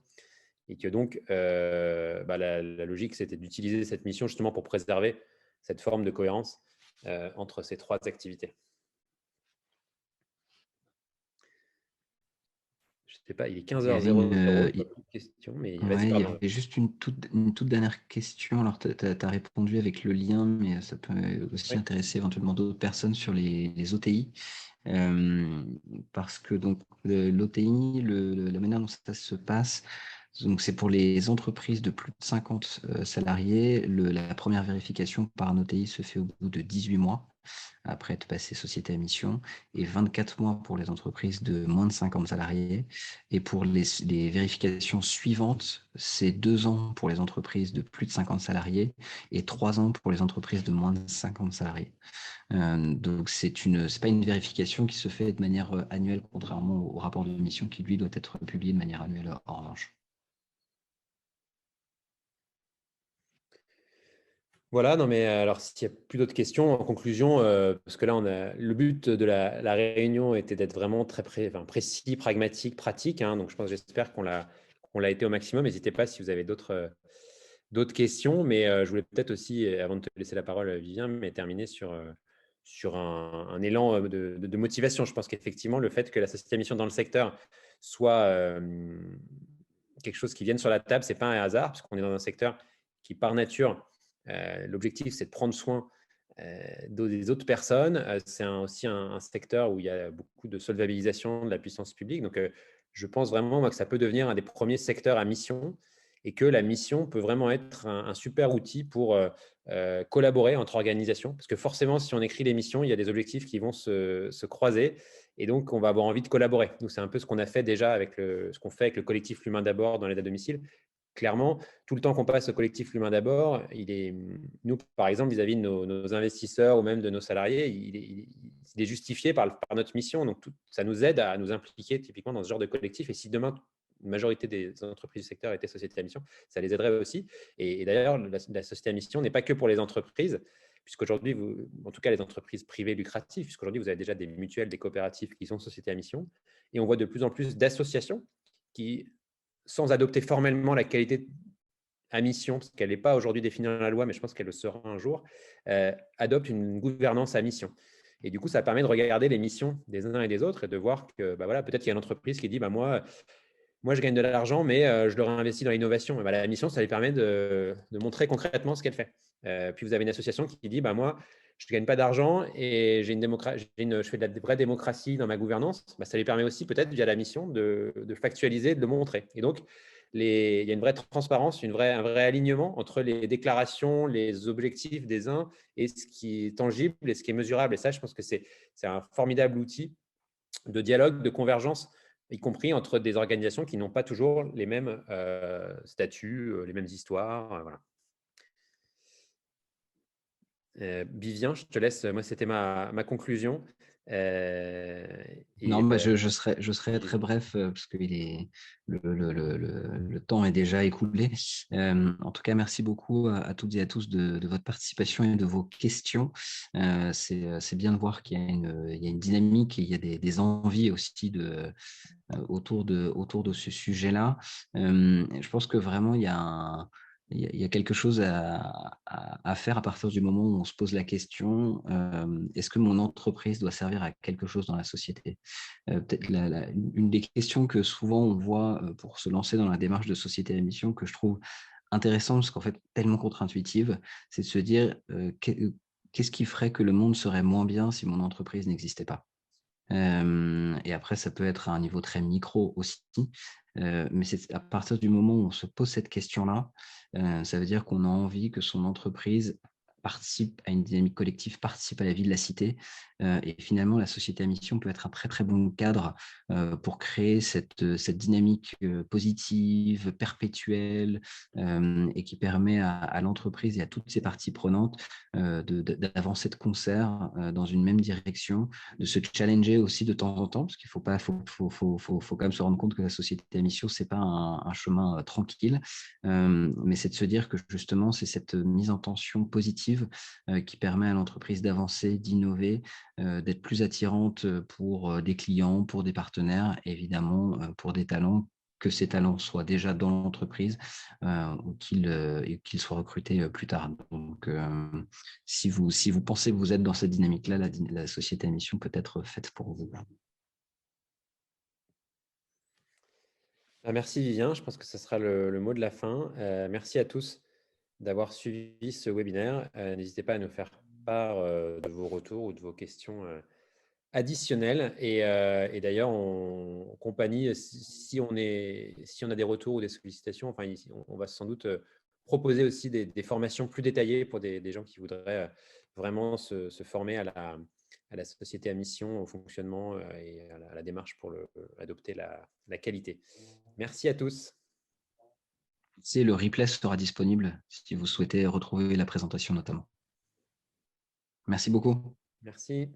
Et que donc, la logique, c'était d'utiliser cette mission justement pour préserver cette forme de cohérence entre ces 3 activités. Je ne sais pas, il est 15h00, pas plus de questions, mais vas-y, Il y pardon. avait juste une toute dernière question. Alors, tu as répondu avec le lien, mais ça peut aussi Oui. intéresser éventuellement d'autres personnes sur les OTI. Parce que donc l'OTI, la manière dont ça se passe, donc c'est pour les entreprises de plus de 50 salariés. La première vérification par un OTI se fait au bout de 18 mois après être passé société à mission et 24 mois pour les entreprises de moins de 50 salariés. Et pour les vérifications suivantes, c'est 2 ans pour les entreprises de plus de 50 salariés et 3 ans pour les entreprises de moins de 50 salariés. Donc, c'est pas une vérification qui se fait de manière annuelle, contrairement au rapport de mission qui, lui, doit être publié de manière annuelle en revanche. Voilà, non mais alors s'il n'y a plus d'autres questions, en conclusion, parce que là, le but de la réunion était d'être vraiment très précis, pragmatique, pratique. Hein, donc, j'espère qu'on l'a été au maximum. N'hésitez pas si vous avez d'autres questions. Mais je voulais peut-être aussi, avant de te laisser la parole, Vivien, mais terminer sur un élan de motivation. Je pense qu'effectivement, le fait que la société à mission dans le secteur soit quelque chose qui vienne sur la table, ce n'est pas un hasard, parce qu'on est dans un secteur qui, par nature, l'objectif, c'est de prendre soin des autres personnes. C'est aussi un secteur où il y a beaucoup de solvabilisation de la puissance publique. Donc, je pense vraiment moi, que ça peut devenir un des premiers secteurs à mission et que la mission peut vraiment être un super outil pour collaborer entre organisations. Parce que forcément, si on écrit les missions, il y a des objectifs qui vont se croiser et donc on va avoir envie de collaborer. Nous, c'est un peu ce qu'on a fait déjà avec ce qu'on fait avec le collectif L'Humain d'abord dans l'aide à domicile. Clairement, tout le temps qu'on passe au collectif L'Humain d'abord, nous, par exemple, vis-à-vis de nos investisseurs ou même de nos salariés, il est justifié par notre mission. Donc, ça nous aide à nous impliquer typiquement dans ce genre de collectif. Et si demain, majorité des entreprises du secteur étaient sociétés à mission, ça les aiderait aussi. Et d'ailleurs, la société à mission n'est pas que pour les entreprises, puisqu'aujourd'hui, en tout cas les entreprises privées lucratives, puisqu'aujourd'hui, vous avez déjà des mutuelles, des coopératives qui sont sociétés à mission, et on voit de plus en plus d'associations qui, sans adopter formellement la qualité à mission, parce qu'elle n'est pas aujourd'hui définie dans la loi, mais je pense qu'elle le sera un jour, adoptent une gouvernance à mission. Et du coup, ça permet de regarder les missions des uns et des autres et de voir que voilà, peut-être qu'il y a une entreprise qui dit moi, je gagne de l'argent, mais je le réinvestis dans l'innovation. La mission, ça lui permet de montrer concrètement ce qu'elle fait. Puis vous avez une association qui dit moi, je ne gagne pas d'argent et je fais de la vraie démocratie dans ma gouvernance. Ça lui permet aussi, peut-être, via la mission, de factualiser, de le montrer. Et donc, il y a une vraie transparence, un vrai alignement entre les déclarations, les objectifs des uns et ce qui est tangible et ce qui est mesurable. Et ça, je pense que c'est un formidable outil de dialogue, de convergence, y compris entre des organisations qui n'ont pas toujours les mêmes statuts, les mêmes histoires. Voilà. Vivien, je te laisse. Moi, c'était ma conclusion. Non, je serai très bref parce que le temps est déjà écoulé. En tout cas, merci beaucoup à toutes et à tous de votre participation et de vos questions. C'est bien de voir qu'il y a une dynamique et il y a des envies aussi autour de ce sujet-là. Je pense que vraiment, il y a quelque chose à faire à partir du moment où on se pose la question, est-ce que mon entreprise doit servir à quelque chose dans la société? Peut-être une des questions que souvent on voit pour se lancer dans la démarche de société à mission, que je trouve intéressante, parce qu'en fait, tellement contre-intuitive, c'est de se dire qu'est-ce qui ferait que le monde serait moins bien si mon entreprise n'existait pas? Et après, ça peut être à un niveau très micro aussi. Mais c'est à partir du moment où on se pose cette question-là, ça veut dire qu'on a envie que son entreprise participe à une dynamique collective, participe à la vie de la cité. Et finalement, la société à mission peut être un très, très bon cadre pour créer cette dynamique positive, perpétuelle, et qui permet à l'entreprise et à toutes ses parties prenantes d'avancer de concert dans une même direction, de se challenger aussi de temps en temps, parce qu'il faut quand même se rendre compte que la société à mission, c'est pas un chemin tranquille, mais c'est de se dire que justement, c'est cette mise en tension positive qui permet à l'entreprise d'avancer, d'innover, d'être plus attirante pour des clients, pour des partenaires, et évidemment pour des talents, que ces talents soient déjà dans l'entreprise ou qu'ils soient recrutés plus tard. Donc, si vous pensez que vous êtes dans cette dynamique-là, la société à mission peut être faite pour vous. Merci Vivien, je pense que ce sera le mot de la fin. Merci à tous d'avoir suivi ce webinaire. N'hésitez pas à nous faire part de vos retours ou de vos questions additionnelles. Et d'ailleurs, en compagnie, si on a des retours ou des sollicitations, enfin, on va sans doute proposer aussi des formations plus détaillées pour des gens qui voudraient vraiment se former à la société à mission, au fonctionnement et à la démarche pour adopter la qualité. Merci à tous. Le replay sera disponible si vous souhaitez retrouver la présentation notamment. Merci beaucoup. Merci.